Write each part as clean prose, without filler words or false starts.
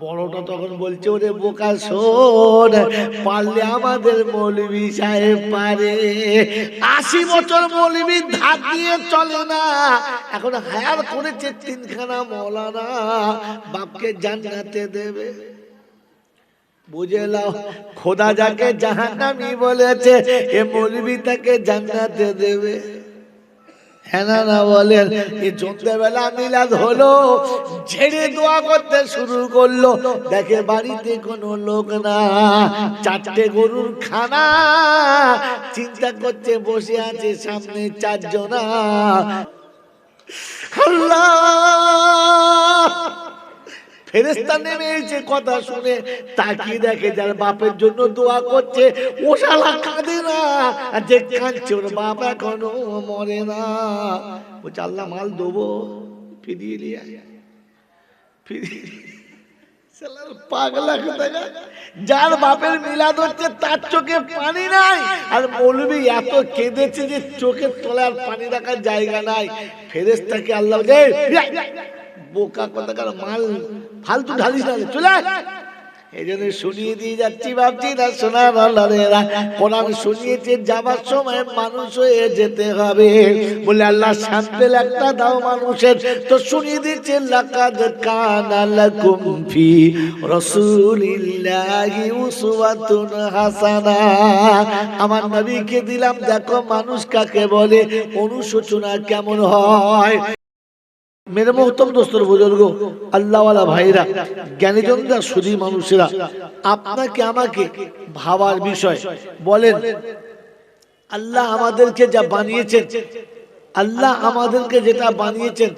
বড়টা তখন বলছে, ওরে বোকা শোন, পারলে আমাদের মৌলভী সাহেব পারে। 80 বছর মৌলভী ধার দিয়ে চলে না, এখন হায়ার করেছে 3খানা মৌলানা, বাপকে জান্নাতে দেবে। বুঝে নাও, খোদা যাকে জাহান্নামী বলেছে, এ মৌলভী তাকে জান্নাতে দেবে। হ্যাঁ না বলেন? এই সন্ধ্যাবেলা মিলাদ হলো, ঝেড়ে দোয়া করতে শুরু করলো, দেখে বাড়িতে কোনো লোক না, 4টে গরুর খানা, চিন্তা করছে বসে আছে সামনে 4 জনা। আল্লাহ, ফেরেশতা নেমে এসে কথা শুনে তাকিয়ে দেখে যার বাপের জন্য দোয়া করছে ও শালা কাঁদে না, আর যে কাঁদছে ওর বাপ এখনো মরে না। বলছে আল্লাহ মাল দেবো, ফিরিয়ে নিয়ে পাগলা কোথাকার। যার বাপের মিলাদ হচ্ছে তার চোখে পানি নাই, আর মৌলভী এত কেঁদেছে যে চোখের তলায় পানি রাখার জায়গা নাই। ফেরেশতাকে আল্লাহ বলে, বোকা কোথাকার, মাল ফালতু ঢালিস না, চলে। এই জন্য শুনিয়ে দিয়ে যাচ্ছি, ভাবছি না শোনার আল্লাহরা কোরআন শুনিয়েছে, যাবার সময় মানুষ হয়ে যেতে হবে। বলে আল্লাহ স্যাম্পল একটা দাও মানুষের, তো শুনিয়ে দিচ্ছে লাকাদ কানা লাকুম ফি রাসূলিল্লাহি উসওয়াতুন হাসানা। আমার নবীকে দিলাম, দেখো মানুষ কাকে বলে, অনুশোচনা কেমন হয়। মেরে মোহতরম দোস্তর বুজুর্গ, আল্লাহওয়ালা ভাইরা, জ্ঞানীজনরা, সুধী মানুষেরা, আপনাকে আমাকে ভাবার বিষয় বলেন, আল্লাহ আমাদেরকে যা বানিয়েছেন, আল্লাহ আমাদেরকে যেটা বানিয়েছেন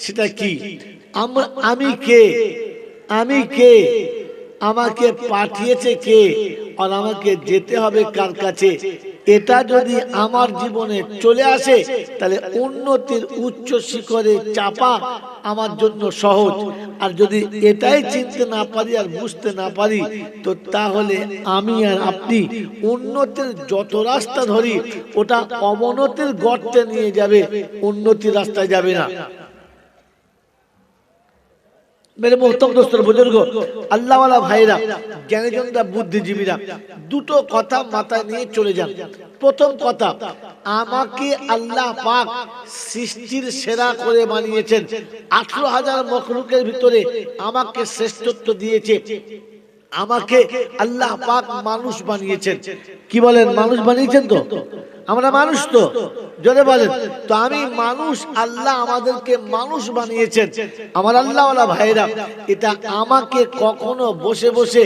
সেটা কি? আমি কে? আমি কে? আমাকে পাঠিয়েছে কে? আর আমাকে যেতে হবে কার কাছে? এটা যদি আমার জীবনে চলে আসে, তাহলে উন্নতির উচ্চ শিখরে চাপা আমার জন্য সহজ। আর যদি এটাই চিনতে না পারি আর বুঝতে না পারি, তো তাহলে আমি আর আপনি উন্নতির যত রাস্তা ধরি, ওটা অবনতির গর্তে নিয়ে যাবে, উন্নতির রাস্তায় যাবে না। মেরে মোহতরম দোস্তর বুজুর্গ, আল্লাহওয়ালা ভাইরা, জ্ঞানীজনরা, বুদ্ধিজীবীরা, দুটো কথা মাথায় নিয়ে চলে যান। প্রথম কথা, আমাকে আল্লাহ পাক সৃষ্টির সেরা করে বানিয়েছেন। 18,000 মখলুকের ভিতরে আমাকে শ্রেষ্ঠত্ব দিয়েছে। আমাকে আল্লাহ পাক মানুষ বানিয়েছেন। কি বলেন? মানুষ বানিয়েছেন তো? আমরা মানুষ তো, জোরে বলেন তো। আমি মানুষ, আল্লাহ আমাদেরকে মানুষ বানিয়েছেন। আমার আল্লাহওয়ালা ভাইরা, এটা আমাকে কখনো বসে বসে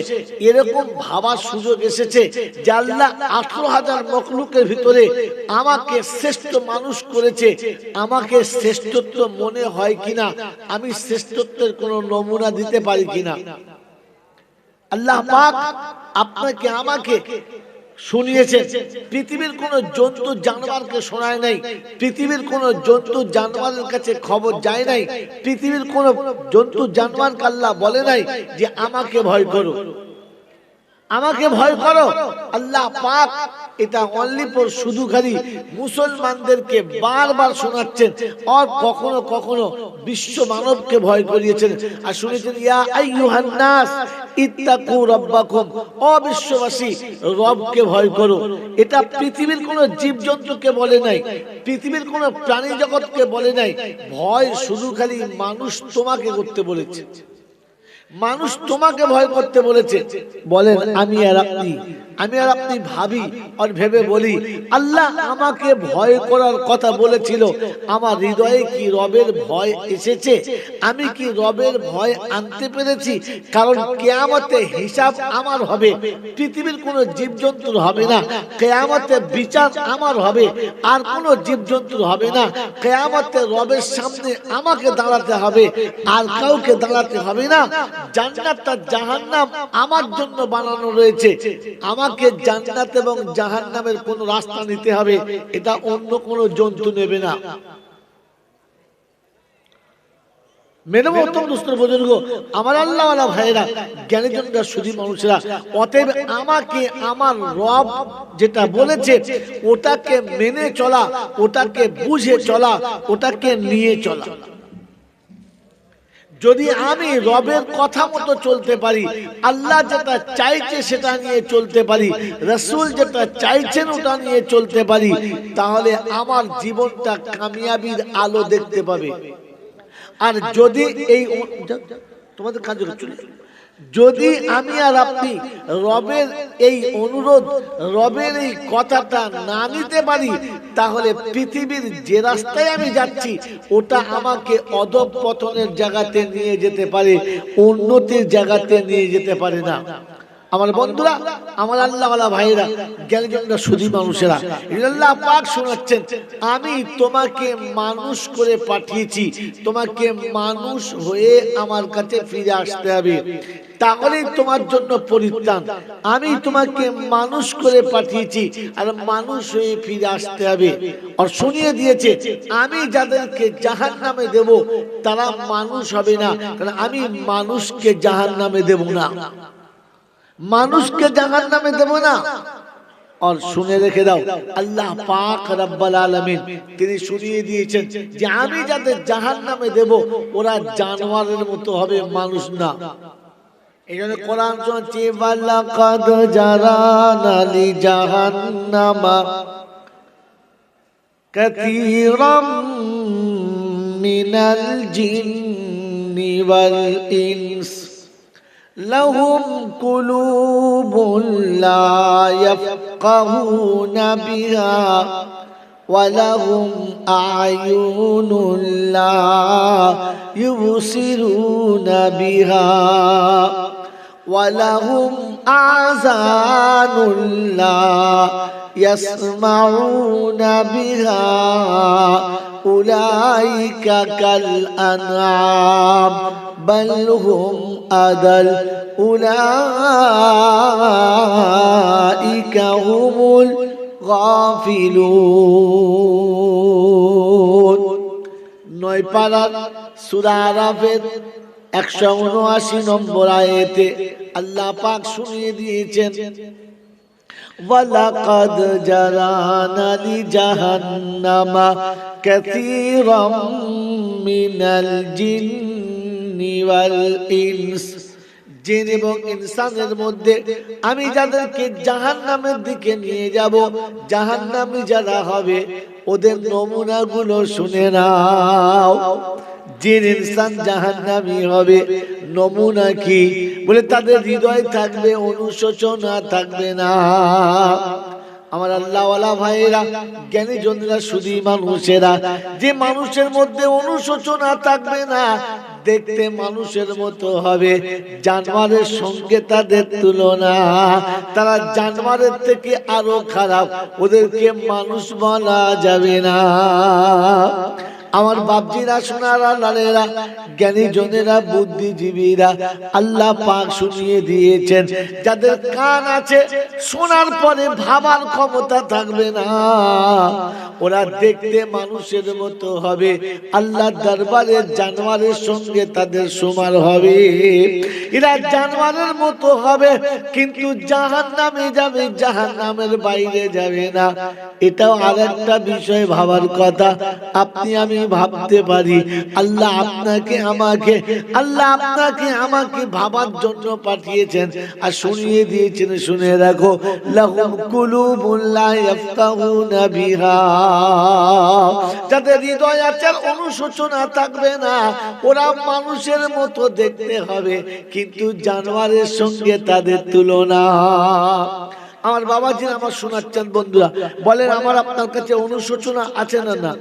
এরকম ভাবার সুযোগ এসেছে যে আল্লাহ 18,000 মখলুকের ভিতরে আমাকে শ্রেষ্ঠ মানুষ করেছে। আমাকে শ্রেষ্ঠত্ব মনে হয় কিনা, আমি শ্রেষ্ঠত্বের কোনো নমুনা দিতে পারি কিনা? আল্লাহ পাক আপনাকে আমাকে শুনিয়েছেন। পৃথিবীর কোন জন্তু জানোয়ারকে শোনায় নাই, পৃথিবীর কোন জন্তু জানোয়ারের কাছে খবর যায় নাই, পৃথিবীর কোন জন্তু জানোয়ারকে আল্লাহ বলে নাই যে আমাকে ভয় করো, আমাকে ভয় করো। আল্লাহ পাক এটা অনলি ফর শুধু খালি মুসলমানদেরকে বারবার শোনাচ্ছেন, আর কখনো কখনো বিশ্ব মানবকে ভয় করিয়েছেন। আর শুনেছেন, ইয়া আইয়ুহান নাস ইত্তাকু রাব্বাকুম, ও বিশ্ববাসী, রবকে ভয় করো। এটা পৃথিবীর কোন জীবজন্তুকে বলে নাই, পৃথিবীর কোন প্রাণী জগৎকে বলে নাই। ভয় শুধু খালি মানুষ তোমাকে করতে বলেছে, মানুষ তোমাকে ভয় করতে বলেছে। বলেন, আমি আর আপনি ভাবি আর ভেবে বলি, আল্লাহ আমাকে ভয় করার কথা বলেছিল, আমার হৃদয়ে কি রবের ভয় এসেছে? আমি কি রবের ভয় আনতে পেরেছি? কারণ কিয়ামতে হিসাব আমার হবে, পৃথিবীর কোনো জীবজন্তুর হবে না। কিয়ামতে বিচার আমার হবে, আর কোনো জীবজন্তুর হবে না। কিয়ামতে রবের সামনে আমাকে দাঁড়াতে হবে, আর কাউকে দাঁড়াতে হবে না। জান্নাত আর জাহান্নাম আমার জন্য বানানো রয়েছে, আমাকে জান্নাত এবং জাহান্নামের কোন রাস্তা নিতে হবে, এটা অন্য কোন জন্তু নেবে না। মেরে মোহতরম দোস্তর বুজুর্গ, আমার আল্লাহওয়ালা ভাইয়েরা, জ্ঞানীজনরা, সুধী মানুষেরা, অতএব আমাকে আমার রব যেটা বলেছে ওটাকে মেনে চলা, ওটাকে বুঝে চলা, ওটাকে নিয়ে চলা। যদি আমি রবের কথা মতো চলতে পারি, আল্লাহ যেটা চাইছে সেটা নিয়ে চলতে পারি, রাসূল যেটা চাইছেন ওটা নিয়ে চলতে পারি, তাহলে আমার জীবনটা কামিয়াবির আলো দেখতে পাবে। আর যদি এই তোমাদের কাজ চলে, যদি আমি আর আপনি রবের এই অনুরোধ, রবের এই কথাটা না নিতে পারি, তাহলে পৃথিবীর যে রাস্তায় আমি যাচ্ছি ওটা আমাকে অধঃপতনের জায়গাতে নিয়ে যেতে পারে, উন্নতির জায়গাতে নিয়ে যেতে পারে না। আমার বন্ধুরা, আমার আল্লাহওয়ালা ভাইরা, জ্ঞানীজনরা, সুধী মানুষেরা, আল্লাহ পাক শোনাচ্ছেন, আমি তোমাকে মানুষ করে পাঠিয়েছি, তোমাকে মানুষ হয়ে আমার কাছে ফিরে আসতে হবে, তাহলেই তোমার জন্য পরিত্রাণ। আমি তোমাকে মানুষ করে পাঠিয়েছি আর মানুষ হয়ে ফিরে আসতে হবে। আর শুনিয়ে দিয়েছে, আমি যাদেরকে জাহান্নামে দেব তারা মানুষ হবে না, কারণ আমি মানুষকে জাহান্নামে দেব না, মানুষকে জাহান্নামে দেব না। আর শুনে রেখে দাও, আল্লাহ পাক রব্বুল আলামিন তিনি শুনিয়ে দিয়েছেন যে আমি যাদের জাহান্নামে দেব ওরা জানোয়ারের মতো হবে, মানুষ না। এইজন্য কোরআন শুনছি, ওয়ালাকাদ জারানা লি জাহান্নামা কাসীরাম মিনাল জিন্নি ওয়াল ইনস لهم قلوب لا يفقهون بها ولهم أعين لا يبصرون بها ولهم آذان لا يسمعون بها أولئك كالأنعام بل هم أضل أولئك هم الغافلون। 9 পারার সূরা আরাফের 179 নম্বর আয়াতে আল্লাহ পাক শুনিয়ে দিয়েছেন, ওয়ালাকাদ জারানা লি জাহান্নামা কাসীরাম মিনাল জিন্নি ওয়াল ইনস, জিন এবং ইনসানের মধ্যে আমি যাদেরকে জাহান্নামের দিকে নিয়ে যাব, জাহান্নামী যারা হবে ওদের নমুনাগুলো শুনে নাও। জিন ইনসান জাহান্নামী হবে, নমুনা কি? বলে তাদের হৃদয় থাকবে অনুশোচনা, থাকবে না। আমার আল্লাহওয়ালা ভাইয়েরা, জ্ঞানী জনেরা, সুধী মানুষেরা, যে মানুষের মধ্যে অনুশোচনা থাকবে না, দেখতে মানুষের মতো হবে, জানোয়ারের সঙ্গে তাদের তুলনা, তারা জানোয়ারের থেকে আরো খারাপ, ওদেরকে মানুষ বলা যাবে না। আমার বাপজিরা, সোনারা, লালেরা, জ্ঞানী জনেরা, বুদ্ধিজীবীরা, আল্লাহ পাক শুনিয়ে দিয়েছেন, যাদের কান আছে শোনার পরে ভাবার ক্ষমতা থাকবে না, ওরা দেখতে মানুষের মতো হবে, আল্লাহর দরবারে জানোয়ারের সঙ্গে তাদের সমান হবে। এরা জানোয়ারের মতো হবে কিন্তু জাহান্নামে যাবে, জাহান্নামের বাইরে যাবে না। এটাও আরেকটা বিষয় ভাবার কথা। আপনি আমি ভাবতে পারি, আল্লাহ আপনাকে আমাকে ভাবার জন্য পাঠিয়েছেন আর শুনিয়ে দিয়েছেন। শুনে রাখো, লাহুম কুলুবুন লা ইয়াফকাহুনা বিহা, যাদের হৃদয় আছে অনুশোচনা থাকবে না, ওরা মানুষের মতো দেখতে হবে কিন্তু জানোয়ারের সঙ্গে তাদের তুলনা। আমার বাবাজি আমার শোনাচ্ছেন বন্ধুরা, বলেন আমার আপনার কাছে অনুশোচনা আছে না? না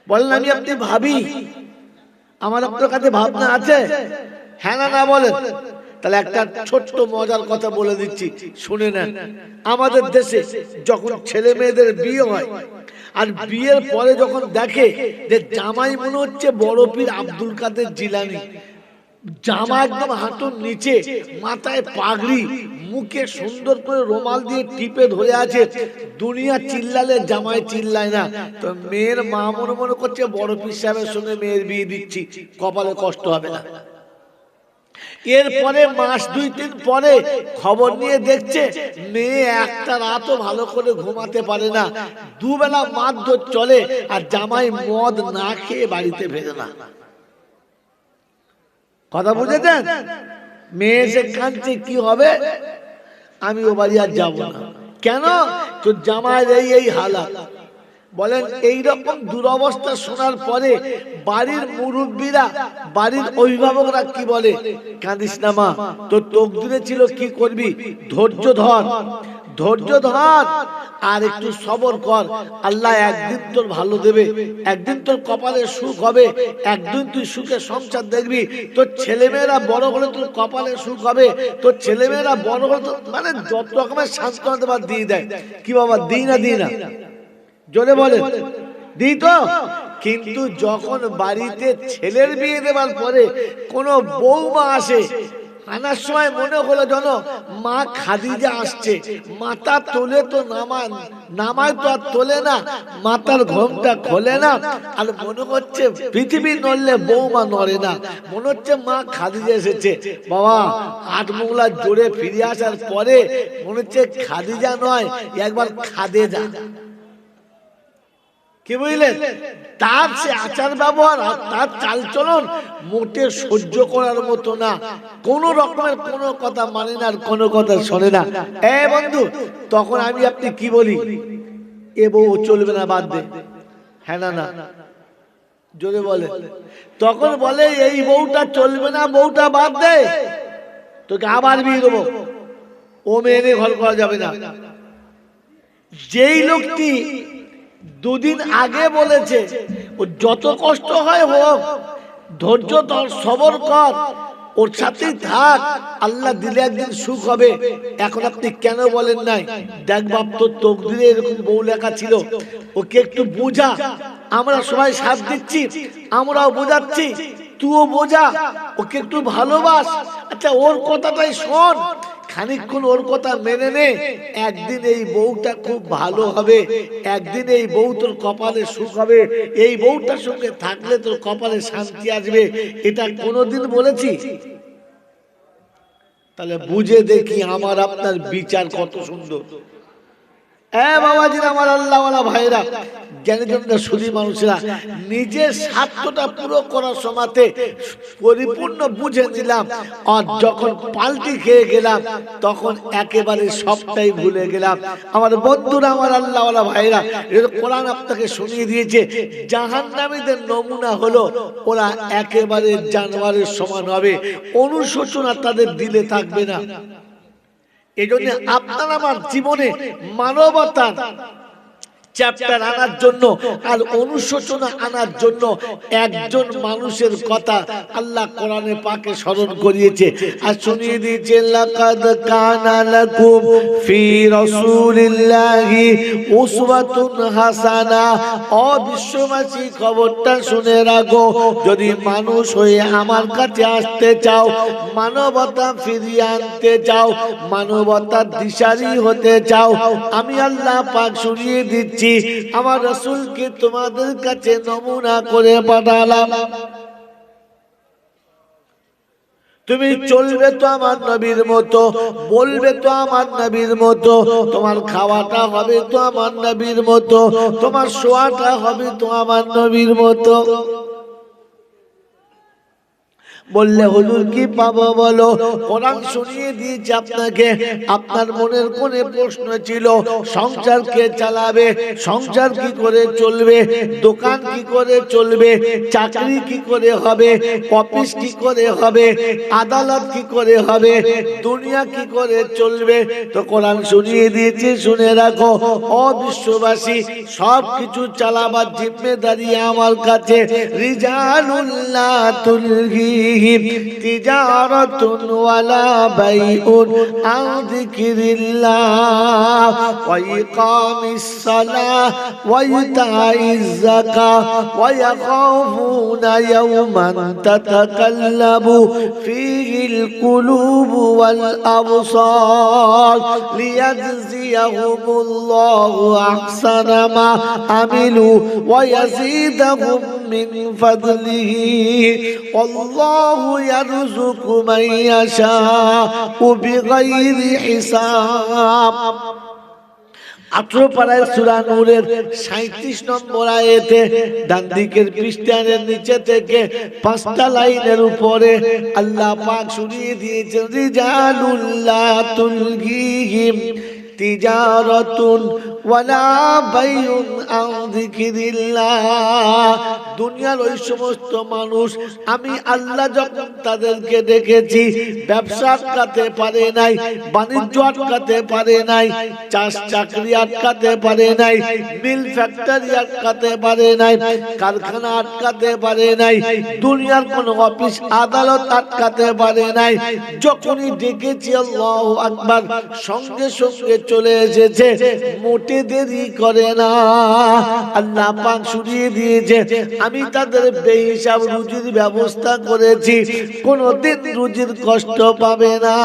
বলেন, আমি আপনি ভাবি, আমার আপনার কাছে ভাবনা আছে? হ্যাঁ না না বলেন। তাহলে একটা ছোট্ট মজার কথা বলে দিচ্ছি, শুনে নেন। আমাদের দেশে যখন ছেলে মেয়েদের বিয়ে হয় আর বিয়ের পরে যখন দেখে যে জামাই মনে হচ্ছে বড় পীর আব্দুল কাদের জিলানী, জামা একদম হাঁটুর নিচে, মাথায় পাগড়ি, মুখে সুন্দর করে রুমাল দিয়ে টিপে ধরে আছে, দুনিয়া চিল্লালে জামাই চিল্লায় না, তো মেয়ের মা মনে মনে করছে বড় পীর সাহেবের সঙ্গে মেয়ের বিয়ে দিচ্ছি, কপালে কষ্ট হবে না। এরপরে মাস 2-3 পরে খবর নিয়ে দেখছে মেয়ে একটা রাতও ভালো করে ঘুমাতে পারে না, দুবেলা মারধর চলে আর জামাই মদ না খেয়ে বাড়িতে ফেরে না। কথা বুঝেছেন? মেয়ে এসে কাঁদছে, কি হবে? আমি ও বাড়ি আর যাবো না। কেন? তো জামাইয়ের এই হালাত। বলেন এইরকম দুরবস্থা শোনার পরে বাড়ির মুরব্বীরা, বাড়ির অভিভাবকরা কি বলে? কাঁদিস না মা, তোর তকদিরে ছিল, কি করবি? ধৈর্য ধর, ধৈর্য ধর, আর একটু সবর কর। আল্লাহ একদিন তোর ভালো দেবে, একদিন তোর কপালে সুখ হবে, একদিন তুই সুখে সংসার দেখবি। তোর ছেলেমেয়েরা বড় হলে তোর কপালে সুখ হবে, তোর ছেলেমেয়েরা বড় হলে মানে যত রকমের সান্ত্বনা দেবার দিয়ে দেয়। কি বাবা, দিই না? দিই না? জোরে বলে দিই তো। কিন্তু যখন বাড়িতে ছেলের বিয়ে দেওয়ার পরে কোন বৌমা আসে, আনার সময় মনে হলো যেন মা খাদিজা আসছে, মাথা তোলে তো নামায় তো আর তোলে না, মাথার ঘোমটা খোলে না, আর মনে হচ্ছে পৃথিবী নড়লে বৌমা নড়ে না, মনে হচ্ছে মা খাদিজা এসেছে। বাবা 8 মোগলা জোরে ফিরে আসার পরে মনে হচ্ছে খাদিজা নয়, একবার খাদেজা। কি বুঝলেন? তার সে আচার ব্যবহার আর তার চালচলন মোটে সহ্য করার মতো না। কোন রকমের কোন কথা মানে না, আর কোন কথা শোনে না। বন্ধু, তখন আমি আপনি কি বলি? এ বউ চলবে না, বাদ দে। হ্যাঁ না? জোরে বলে। তখন বলে এই বউটা চলবে না, বউটা বাদ দে, তোকে আবার বিয়ে দেবো। ও মেয়ে ঘর করা যাবে না। যেই লোকটি দুদিন আগে বলেছে ও যত কষ্ট হয় হোক, ধৈর্য ধর, সবর কর, ওর সাথেই থাক, আল্লাহ দিলে একদিন সুখ হবে, এখন আপনি কেন বলেন নাই? দেখ বাপ, তোর তকদিরে এরকম বউ লেখা ছিল, ওকে একটু বোঝা। আমরা সবাই সাথ দিচ্ছি, আমরাও বোঝাচ্ছি, তুইও বোঝা, ওকে একটু ভালোবাস। আচ্ছা, ওর কথাটাই শোন, খানিকক্ষণ ওর কথা মেনে নে, একদিন এই বউটা খুব ভালো হবে, একদিন এই বউ তোর কপালে সুখ হবে, এই বউটার সঙ্গে থাকলে তোর কপালে শান্তি আসবে। এটা কোনোদিন বলেছি? তাহলে বুঝে দেখি আমার আপনার বিচার কত সুন্দর। বাবাজিরা, আমার আল্লাহওয়ালা ভাইরা, জ্ঞানীজনরা, সুধী মানুষেরা, নিজের স্বার্থটা পুরো করার সময়তে পরিপূর্ণ বুঝে নিলাম, আর যখন পাল্টি খেয়ে গেলাম তখন একেবারে সবটাই ভুলে গেলাম। আমার বন্ধুরা, আমার আল্লাহওয়ালা ভাইরা, কোরআন আপনাকে শুনিয়ে দিয়েছে জাহান্নামীদের নমুনা হলো ওরা একেবারে জানোয়ারের সমান হবে, অনুশোচনা তাদের দিলে থাকবে না। এই জন্য আপনার আমার জীবনে মানবতার চ্যাপ্টার আনার জন্য আর অনুশোচনা আনার জন্য একজন মানুষের কথা আল্লাহ কোরআনে পাকে স্মরণ করিয়েছে আর শুনিয়ে দিয়েছে, লাকাদ কানা লাকুম ফি রাসূলিল্লাহি উসওয়াতুন হাসানা। ও বিশ্ববাসী, খবরটা শুনে রাখো, যদি মানুষ হয়ে আমার কাছে আসতে চাও, মানবতা ফিরিয়ে আনতে চাও, মানবতার দিশারি হতে চাও, আমি আল্লাহ পাক শুনিয়ে দিচ্ছি, আমার রাসূলকে তোমাদের কাছে নমুনা করে পাঠালাম। তুমি চলবে তো আমার নবীর মতো, বলবে তো আমার নবীর মতো, তোমার খাওয়াটা হবে তো আমার নবীর মতো, তোমার শোয়াটা হবে তো আমার নবীর মতো। বললে হুজুর কি পাবো বলো? কোরআন শুনিয়ে দিয়েছে আপনাকে। আপনার মনের কোনে প্রশ্ন ছিল, সংসার কে চালাবে, সংসার কি করে চলবে, দোকান কি করে চলবে, চাকরি কি করে হবে, অফিস কি করে হবে, আদালত কি করে হবে, দুনিয়া কি করে চলবে। তো কোরআন শুনিয়ে দিয়েছে, শুনে রাখো ও বিশ্ববাসী, সব কিছু চালাবার জিম্মেদারি আমার কাছে। রিজালুল্লাহ তুলহি তিজারাতুন ওয়ালা বাইউন আন যিকরিল্লাহ ওয়া ইকামিস সালাহ ওয়া ইতাইজ যাকাহ ওয়া ইয়াখাফুনা ইয়াওমান তাতাকাল্লাবু ফীহিল কুলুবু ওয়াল আবসার লিয়াজজিয়াহুমুল্লাহু আহসানা মা আমিলু ওয়া ইয়াজিদাহুম মিন ফাদলিহি আল্লাহু ইয়ারযুকু মান ইয়াশাউ বিগাইরি হিসাব। 18 পারায় সূরা নূরের 37 নম্বর আয়াতে ডান দিকের পৃষ্ঠার নিচে থেকে 5টা লাইনের উপরে আল্লাহ পাক শুনিয়ে দিয়েছেন রিজালুল্লাহ তুলহিহিম তিজারাতুন ওয়ালা বাইউন আন যিকরিল্লাহ। দুনিয়ার ওই সমস্ত মানুষ আমি আল্লাহ যখন তাদেরকে দেখেছি ব্যবসা আটকাতে পারে নাই, বাণিজ্য আটকাতে পারে নাই, চাষ চাকরি আটকাতে পারে নাই, মিল ফ্যাক্টরি আটকাতে পারে নাই, কারখানা আটকাতে পারে নাই, দুনিয়ার কোন অফিস আদালত আটকাতে পারে নাই। যখনই ডেকেছি আল্লাহু আকবার সঙ্গে সঙ্গে চলে এসেছে, মোটে দেরি করে না। আল্লাহ পাক শুনিয়ে দিয়েছে আমি তাদের বেহিসাব রুজির ব্যবস্থা করেছি, কোনদিন রুজির কষ্ট পাবে না।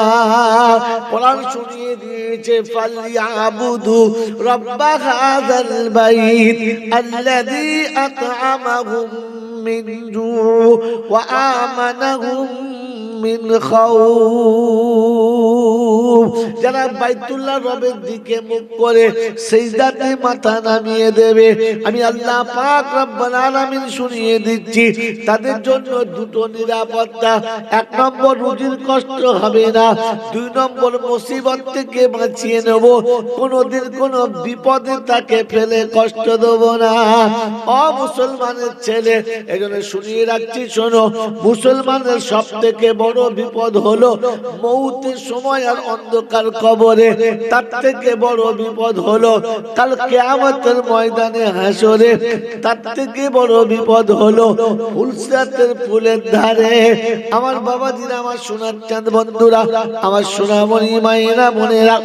কোরআন শুনিয়ে দিয়েছে ফালিয়াবুদু রাব্বা হাযাল বাইত আল্লাযী আত'আমাহুম মিন জু' ওয়া আমানাহুম মিন খাউফ। যারা বাইতুল্লাহ রবের দিকে মুখ করে সিজদাতে মাথা নামিয়ে দেবে, আমি আল্লাহ পাক রব্বুল আলামিন শুনিয়ে দিচ্ছি তাদের জন্য দুটো নিরাপত্তা। 1 নম্বর রুজির কষ্ট হবে না, 2 নম্বর মুসিবত থেকে বাঁচিয়ে নেব, কোনদিন কোন বিপদে তাকে ফেলে কষ্ট দেব না। ও মুসলমানের ছেলে, এজন্য শুনিয়ে রাখছি শোনো, মুসলমানের সবথেকে বড় বিপদ হলো মৌতের সময় আর অন্ধকার কবরে। তার থেকে বড় বিপদ হলো কাল কিয়ামতের ময়দানে হাসরে। তার থেকে বড় বিপদ হলো ফুলসরাতের ফুলের ধারে। আমার বাবাজিরা, আমার সোনার চাঁদ বন্ধুরা, আমার সোনামণি মায়েরা বোনেরা,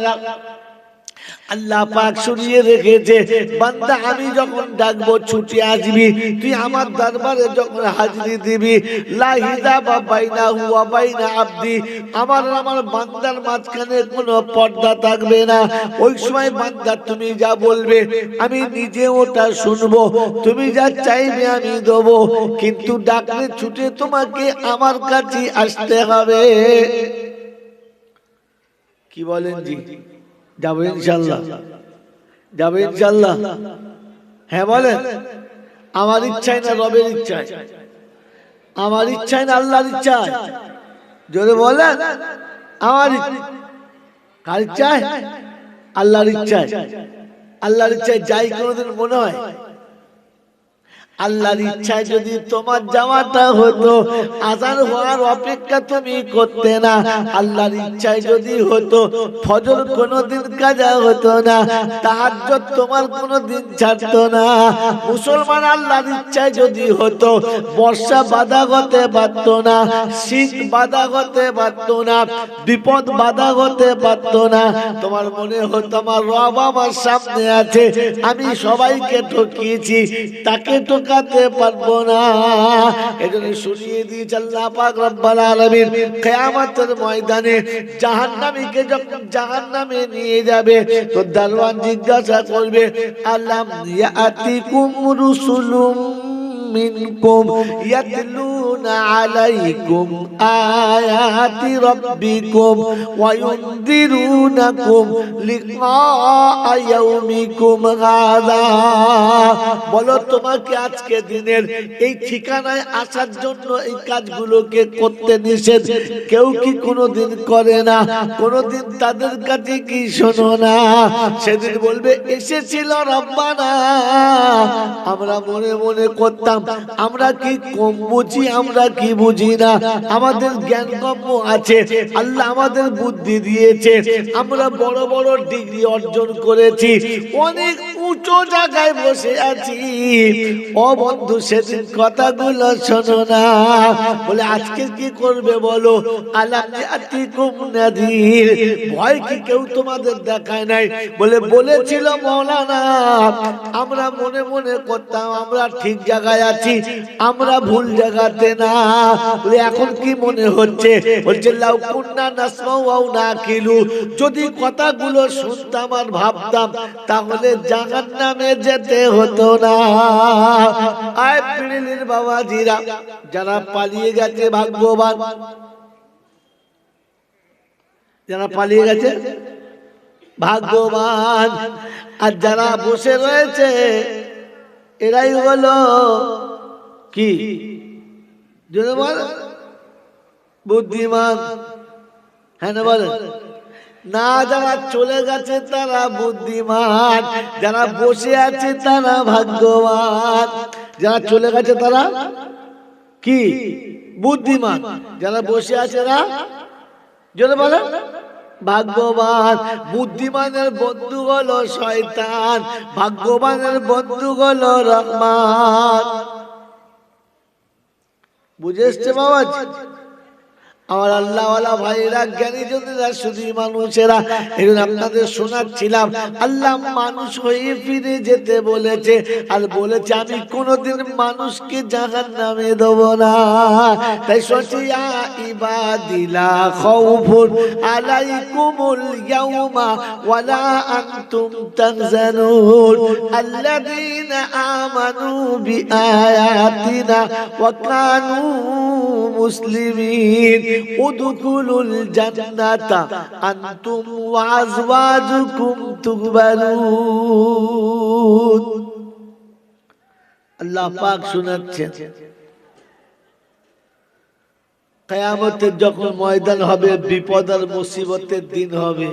আল্লাহ পাক শুনিয়ে রেখেছে বান্দা আমি যখন ডাকবো ছুটে আসবি, তুই আমার দরবারে যখন হাজিরি দিবি, লা হিজাবা বাইনাহু ওয়া বাইনা আবদি, আমার বান্দার মাঝখানে কোনো পর্দা থাকবে না। ওই সময় বান্দা তুমি যা বলবে আমি নিজে ওটা শুনবো, তুমি যা চাইবে আমি দেবো, কিন্তু ডাকলে ছুটে তোমাকে আমার কাছে আসতে হবে। কি বলেন জি? যাবো ইনশাল্লাহ, যাবো ইনশাল্লাহ। হ্যাঁ বলেন। আমার ইচ্ছায় না রবের ইচ্ছায়? আমার ইচ্ছায় না আল্লাহর ইচ্ছায়? জোরে বলেন। আমার কার ইচ্ছায়? আল্লাহর ইচ্ছায়। আল্লাহর ইচ্ছায় যাই কোনোদিন মনে হয়? আল্লাহর ইচ্ছায় যদি তোমার যাওয়াটা হতো, আযান হওয়ার অপেক্ষা তুমি করতে না। আল্লাহর ইচ্ছায় যদি হতো ফজর কোনোদিন কাজা হতো না, তাহাজ্জুদ তোমার কোনোদিন ছাড়তো না। মুসলমান, আল্লাহর ইচ্ছায় যদি হতো বর্ষা বাধা হতে পারতো না, শীত বাধা হতে পারতো না, বিপদ বাধা হতে পারতো না। তোমার মনে হতো আমার রব আমার সামনে আছে, আমি সবাইকে ঠকিয়েছি, তাকে ঠকাতে পারবো না। এজন্য শুনিয়ে দিয়েছে আল্লাহ পাক রব্বুল আলামিন কিয়ামতের ময়দানে জাহান্নামীকে যখন জাহান্নামে নিয়ে যাবে তো দারওয়ান জিজ্ঞাসা করবে আলাম ইয়াতিকুম রুসুলুম মিনকুম ইয়াতলুনা আলাইকুম আয়াতি রাব্বিকুম ওয়া ইউনদিরুনাকুম লিকা ইয়াউমিকুম হাযা। বলো তোমাকে আজকে দিনের এই ঠিকানায় আসার জন্য এই কাজগুলোকে করতে নিষেধ কেউ কি কোনোদিন করে না? কোনোদিন তাদের কাছে কি শোনো না? সেদিন বলবে এসেছিল রব্বানা, আমরা মনে মনে করতাম আমরা কি কম বুঝি, আমরা কি বুঝি না, আমাদের জ্ঞান কম আছে, আল্লাহ আমাদের বুদ্ধি দিয়েছে, আমরা বড় বড় ডিগ্রি অর্জন করেছি, অনেক উঁচু জায়গায় বসে আছি। ও বন্ধু, সেদিন কথাগুলো শোনো না। বলে আজকে কি করবে বলো? আলাম ইয়াতিকুম নাযীর, ভয় কি কেউ তোমাদের দেখায় নাই? বলে বলেছিল মাওলানা, আমরা মনে মনে করতাম আমরা ঠিক জায়গায় আছি, আমরা ভুল জায়গাতে না। বলে এখন কি মনে হচ্ছে? বলছে লাউ কুন্না নাসমাউ আও নাকিলু, যদি কথাগুলো শুনতাম আর ভাবতাম তাহলে জাহান্নামে যেতে হতো না। আয় পিড়িলির বাবাজিরা, যারা পালিয়ে গেছে ভাগ্যবান, যারা পালিয়ে গেছে ভাগ্যবান। আর যারা বসে রয়েছে এরাই হলো কি জোরে বল বুদ্ধিমান। হ্যাঁ না বলেন না, যারা চলে গেছে তারা বুদ্ধিমান, যারা বসে আছে তারা ভাগ্যবান। যারা চলে গেছে তারা কি বুদ্ধিমান, যারা বসে আছে না জোরে বলেন ভাগ্যবান। বুদ্ধিমানের বন্ধু হলো শয়তান, ভাগ্যবানের বন্ধু হলো রহমান। বুঝে এসছে বাবা? আমার আল্লাহওয়ালা ভাইরা জ্ঞানী জনেরা শুধু মানুষেরা এখন আপনাদের শোনাচ্ছিলাম। আল্লাহ মানুষ হয়ে ফিরে যেতে বলেছে আর বলেছে আমি কোনোদিন মানুষকে জাহান্নামে দেব না। তাই সচিয়া ইবাদিলা খাউফুন আলাইকুমুল ইয়াউমা ওয়ালা আনতুম তাহজানুন আল্লাযীনা আমানু বিআয়াতিনা ওয়া কানু মুসলিমিন উদখুলুল জান্নাতা আনতুম ওয়া আজওয়াজুকুম তুকবারুন। আল্লাহ পাক শোনাচ্ছেন কিয়ামতের যখন ময়দান হবে, বিপদ আর মুসিবতের দিন হবে,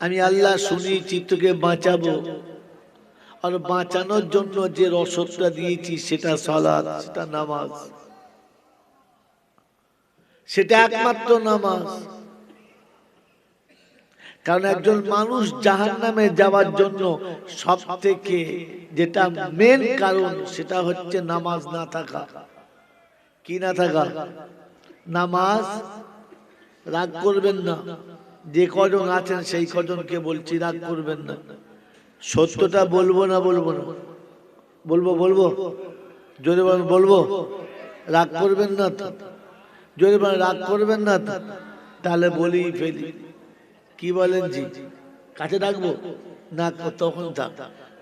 আমি আল্লাহ শুনিয়েছি তোকে বাঁচাবো, আর বাঁচানোর জন্য যে রসদটা দিয়েছি সেটা সালাত, সেটা নামাজ, সেটা একমাত্র নামাজ। কারণ একজন মানুষ জাহান্নামে যাওয়ার জন্য সব থেকে যেটা মেন কারণ সেটা হচ্ছে নামাজ না থাকা। কি না থাকা? নামাজ। রাগ করবেন না, যে কজন আছেন সেই কজনকে বলছি রাগ করবেন না। সত্যটা বলবো না বলবো না বলবো বলবো জোরে বলেন বলবো। রাগ করবেন না তো, জোরে বলেন রাগ করবেন না তো। তাহলে বলি ফেলি। কি বলেন জি? কাছে ডাকবো না? তখন থাক,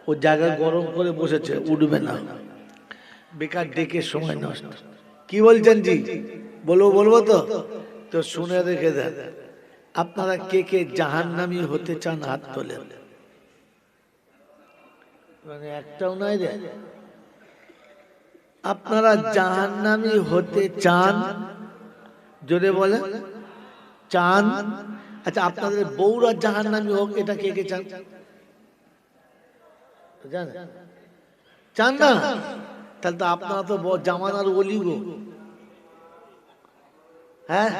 ও জায়গা গরম করে বসেছে, উঠবে না, বেকার ডেকে সময় নষ্ট। কি বলছেন জি? বলবো বলবো তো? তো শুনে রেখে দেন। আপনারা কে কে জাহান্নামী হতে চান হাত তোলেন। মানে একটাও নাই রে। আপনারা জাহান্নামী হতে চান? জোরে বলে চান? আচ্ছা, আপনাদের বউরা জাহান্নামী হোক, এটা কে কে চান? চান না? তাহলে তো আপনারা তো জামানার ওলি গো। হ্যাঁ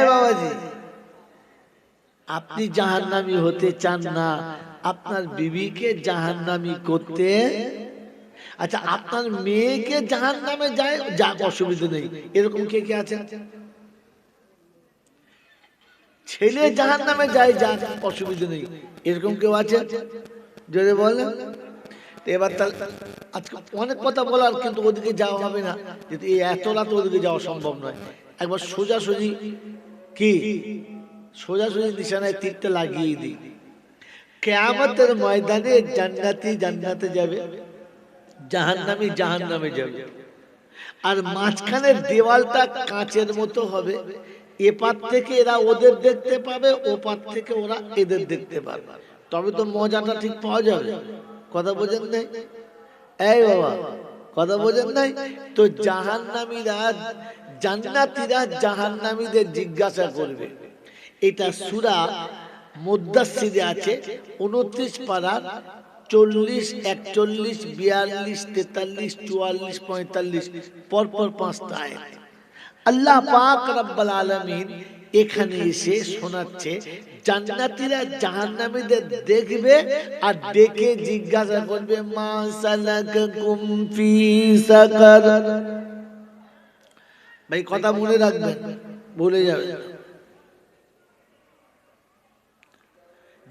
বাবাজি, আপনি জাহান্নামী হতে চান না, আপনার বিবিকে জাহান্নামী করতে। আচ্ছা, আপনার মেয়েকে জাহান্নামে যায়, যা অসুবিধা নেই, এরকম কে কে আছে? ছেলে জাহান্নামে যায়, যা অসুবিধা নেই, এরকম কেউ আছে? যদি বলে এবার তাহলে আজকে অনেক কথা বলার, কিন্তু ওদিকে যাওয়া হবে না, যেহেতু এই এত রাত ওদিকে যাওয়া সম্ভব নয়। একবার সোজাসুজি কি সোজাসুজি নিশানায় তীরটা লাগিয়ে দিই। কিয়ামতের ময়দানে জান্নাতি জান্নাতে যাবে, জাহান্নামী জাহান্নামে যাবে, আর মাঝখানের দেওয়ালটা কাঁচের মতো হবে। এপার থেকে এরা ওদের দেখতে পাবে, ওপার থেকে ওরা এদের দেখতে পাবে। তবে তো মজাটা ঠিক পাওয়া যাবে। কথা বোঝেন নাই? এই বাবা, কথা বোঝেন নাই তো? জাহান্নামীরা জান্নাতীরা জাহান্নামীদের জিজ্ঞাসা করবে। এটা সূরা মুদ্দাসসিরে আছে, 29 পারার 40, 41, 42, 43, 44, 45 পরপর 5টা আয়াত। আল্লাহ পাক রব্বুল আলামিন এখানে এসে শোনাচ্ছে জান্নাতীরা জাহান্নামীদের দেখবে আর দেখে জিজ্ঞাসা করবে মা সালাকাকুম ফি সাকার। ভাই কথা মনে রাখবেন, ভুলে যাবেন।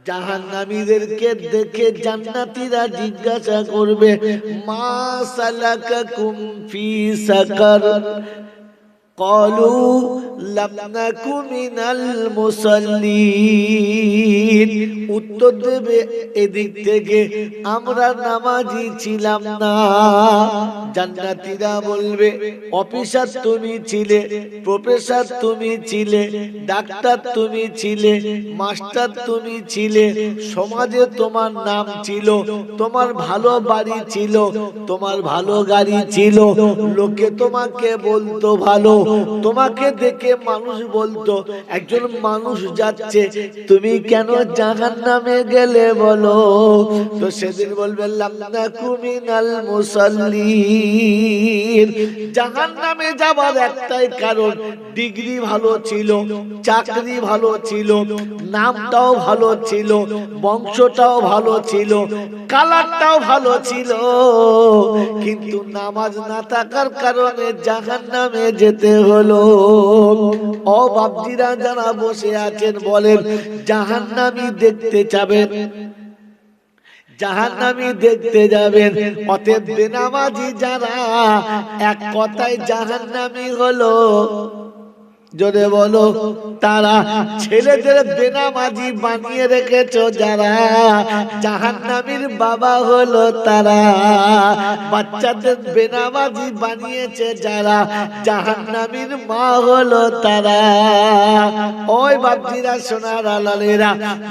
জাহান্নামীদেরকে দেখে জান্নাতীরা জিজ্ঞাসা করবে মা সালাকাকুম ফি সাকার, قالوا لم نك من المصلين উত্তর দেবে এদিক থেকে আমরা নামাজি ছিলাম না। জান্নাতীরা বলবে অফিসার তুমি ছিলে, প্রফেসর তুমি ছিলে, ডাক্তার তুমি ছিলে, মাস্টার তুমি ছিলে, সমাজে তোমার নাম ছিল, তোমার ভালো বাড়ি ছিল, তোমার ভালো গাড়ি ছিল, লোকে তোমাকে বলতো ভালো, তোমাকে দেখে মানুষ বলতো একজন মানুষ যাচ্ছে, তুমি কেন জাহান্নামে গেলে বলো? তো সেদিন বলবে লাম নাকু মিনাল মুসাল্লিন। জাহান্নামে যাবার একটাই কারণ, ডিগ্রি ভালো ছিল, চাকরি ভালো ছিল, নামটাও ভালো ছিল, বংশটাও ভালো ছিল, কালারটাও ভালো ছিল, কিন্তু নামাজ না থাকার কারণে জাহান্নামে যেতে হলো। ও বাপজিরা যারা বসে আছেন বলেন, জাহান্নামী দেখতে যাবেন, জাহান্নামী দেখতে যাবেন, অতএব বেনামাজি যারা এক কথায় জাহান্নামী হলো। জোরে বলো, তারা ছেলেদের বেনামাজি বানিয়ে রেখেছো যারা, জাহান্নামীর বাবা হলো তারা। বাচ্চাদের বেনামাজি বানিয়েছে যারা, জাহান্নামীর মা হলো তারা। ওই বাপজিরা সোনার আলালেরা,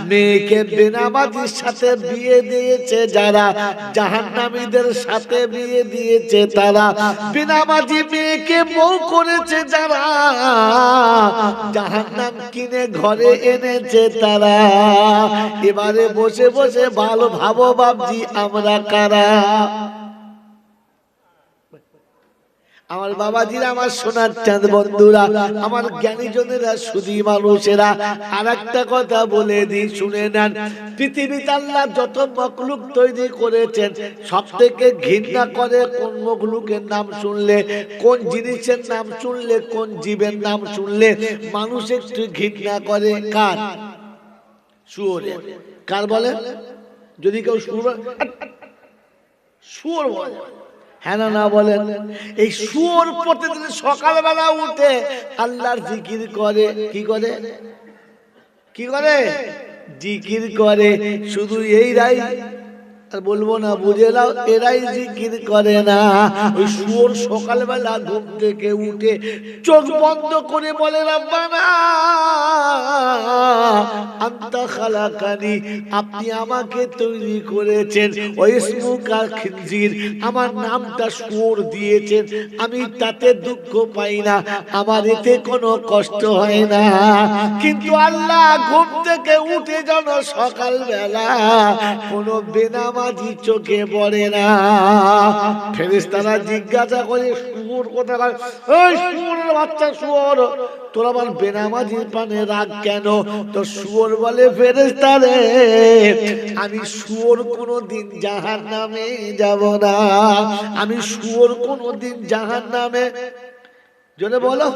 মেয়েকে বেনামাজির সাথে বিয়ে দিয়েছে যারা, জাহান্নামীদের সাথে বিয়ে দিয়েছে তারা। বেনামাজি মেয়েকে বউ করেছে যারা, জাহান্নাম কিনে ঘরে এনেছে তারা। এবারে বসে বসে ভালো ভাবো বাপজি, আমরা কারা? আমার বাবাজিরা, আমার সোনার চাঁদ বন্ধুরা, আমার জ্ঞানীজনেরা, সুধী মানুষেরা, আর একটা কথা বলে দিই, শুনে নেন। পৃথিবীতে আল্লাহ যত মখলুক তৈরি করেছেন, সব থেকে ঘৃণা করে কোন মখলুকের নাম শুনলে, কোন জিনিসের নাম শুনলে, কোন জীবের নাম শুনলে মানুষ একটু ঘৃণা করে? কার? শুয়োরের। কার বলে? যদি কেউ শুয়োর বলে, হ্যাঁ না বলেন? এই শুয়োর প্রতিদিন সকালবেলা উঠে আল্লাহর জিকির করে। কি করে? কি করে? জিকির করে। শুধু এইরাই, আর বলবো না, বুঝে নাও, এরাই জিকির করে না। ওই শুয়োর সকালবেলা ঘুম থেকে উঠে চোখ বন্ধ করে বলে, রব্বানা আনতা খালাকানি, আপনি আমাকে তৈরি করেছেন, ওয়া ইসমুকা খিনজির, আমার নামটা শুয়োর দিয়েছেন, আমি তাতে দুঃখ পাই না, আমার এতে কোনো কষ্ট হয় না। কিন্তু আল্লাহ ঘুম থেকে উঠে যেন সকালবেলা কোনো বেনামাজি চোখে পড়ে না। ফেরেশতারা জিজ্ঞাসা করে, শুয়োর কোথাকার? এই শুয়োরের বাচ্চা শুয়োর, তোর আবার বেনামাজির পানে রাগ কেন? তো শুয়োর বলে, ফেরেশতারে, আমি শুয়োর কোনোদিন জাহান্নামে যাব না, আমি শুয়োর কোনোদিন জাহান্নামে, জোরে বলো,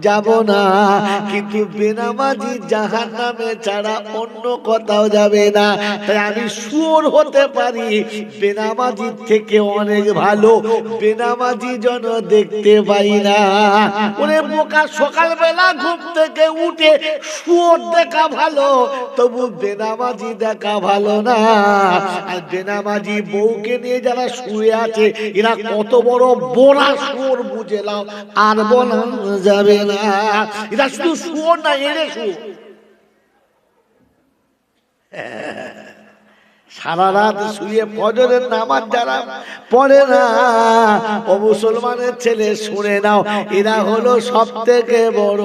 যাব না। কিন্তু বেনামাজি জাহান্নামে ছাড়া অন্য কোথাও যাবে না। তাই আমি শুয়োর হতে পারি, বেনামাজির থেকে অনেক ভালো, বেনামাজি যেন দেখতে পাই না। ওরে বোকা, সকালবেলা ঘুম থেকে উঠে শুয়োর দেখা ভালো, তবু বেনামাজি দেখা ভালো না। আর বেনামাজি বউকে নিয়ে যারা শুয়ে আছে, এরা কত বড় বোরা শুয়োর বুঝে নাও, আর বলা যাবে না। এটা শুধু শুয়োর না, এরে শুয়োর। সারা রাত শুয়ে ফজরের নামাজ যারা পড়ে না, ও মুসলমানের ছেলে শুনে নাও, এরা হলো সব থেকে বড়।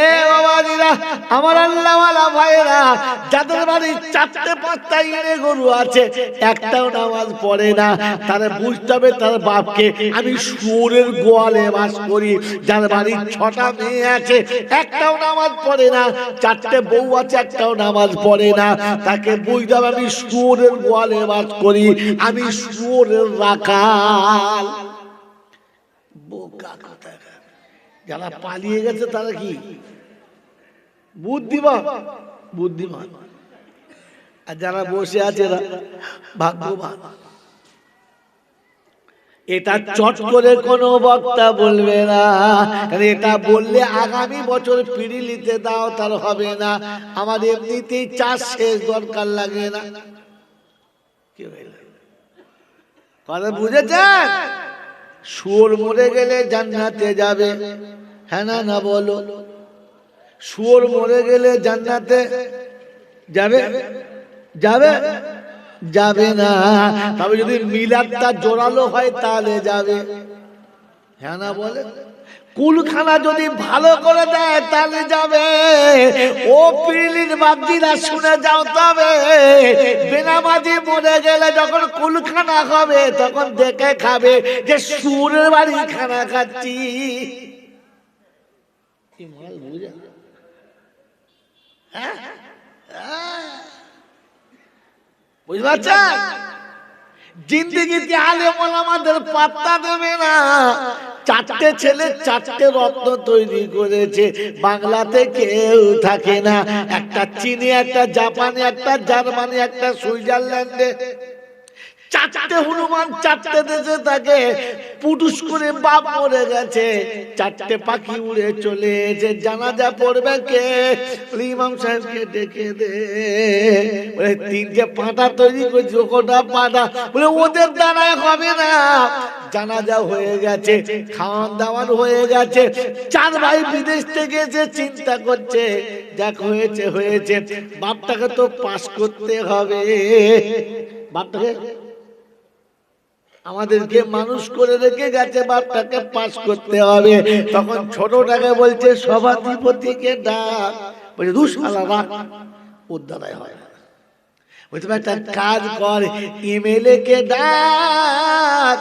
এ বাবাজিরা, আমার আল্লাহওয়ালা ভাইরা, যাদের বাড়ি 4-5টা ইঁড়ে গরু আছে, একটাও নামাজ পড়ে না, তারা বুঝতে হবে তার বাপকে, আমি শুয়োরের গোয়ালে বাস করি। যার বাড়ি 6টা মেয়ে আছে, একটাও নামাজ পড়ে না, 4টে বউ আছে, একটাও নামাজ পড়ে না, তাকে বুঝতে হবে আমি শুয়োরের গোয়ালে বাস করি, আমি শুয়োরের রাখাল। বোকা কোথায়! যারা পালিয়ে গেছে তারা কি বুদ্ধিমান? বুদ্ধিমান। আর যারা বসে আছে ভাগ্যবান। এটা চট করে কোনো বক্তা বলবে না, কারণ এটা বললে আগামী বছর পিড়িলিতে দাও তার হবে না। আমাদের এমনিতেই চাষ শেষ, দরকার লাগে না। কি হইল কথা বুঝেছেন? শুয়োর মরে গেলে জান্নাতে যাবে, হ্যাঁ না না বলো? শুয়োর মরে গেলে জান্নাতে যাবে? যাবে? যাবে না। তবে যদি মিলাদটা জোরালো হয় তাহলে যাবে, হ্যাঁ না বলে? কুলখানা যদি ভালো করে দেয় তাহলে যাবে। ও পিলির বাগদিরা শুনে যাও, তবে বেনামাজি মরে গেলে যখন কুলখানা হবে তখন দেখে খাবে যে সুরের বাড়ি খানা খাচ্ছি। কি মাল বুঝা? হ্যাঁ বুঝতে পারছেন? জিন্দেগিতে আলেম ওলামাদের পাত্তা দেবে না। চারটে ছেলে চারটে রত্ন তৈরি করেছে, বাংলাতে কেউ থাকে না। একটা চীনে, একটা জাপানে, একটা জার্মানি, একটা সুইজারল্যান্ডে। চারটে হনুমান চারটে দেশে থাকে। পুটুস করে বাপ মরে গেছে, চারটে পাখি উড়ে চলে এসে জানাজা পড়বে কে? ইমাম সাহেবকে ডেকে দে। বলে তিনটে পাটা তৈরি করছি, ওটা পাটা। বলে ওদের দ্বারাই হবে না। জানাজা হয়ে গেছে, খাওয়ান দাওয়ান হয়ে গেছে। চার ভাই বিদেশ থেকে এসে চিন্তা করছে, দেখ হয়েছে হয়েছে, বাপটাকে তো পাস করতে হবে। বাপটাকে আমাদেরকে মানুষ করে রেখে গেছে, বাপটাকে পাস করতে হবে। তখন ছোটটাকে বলছে সভাধিপতিকে ডাক। বলছে দুশালা ওর দ্বারাই হয় না। বলছে একটা কাজ কর, এমএলএ কে ডাক।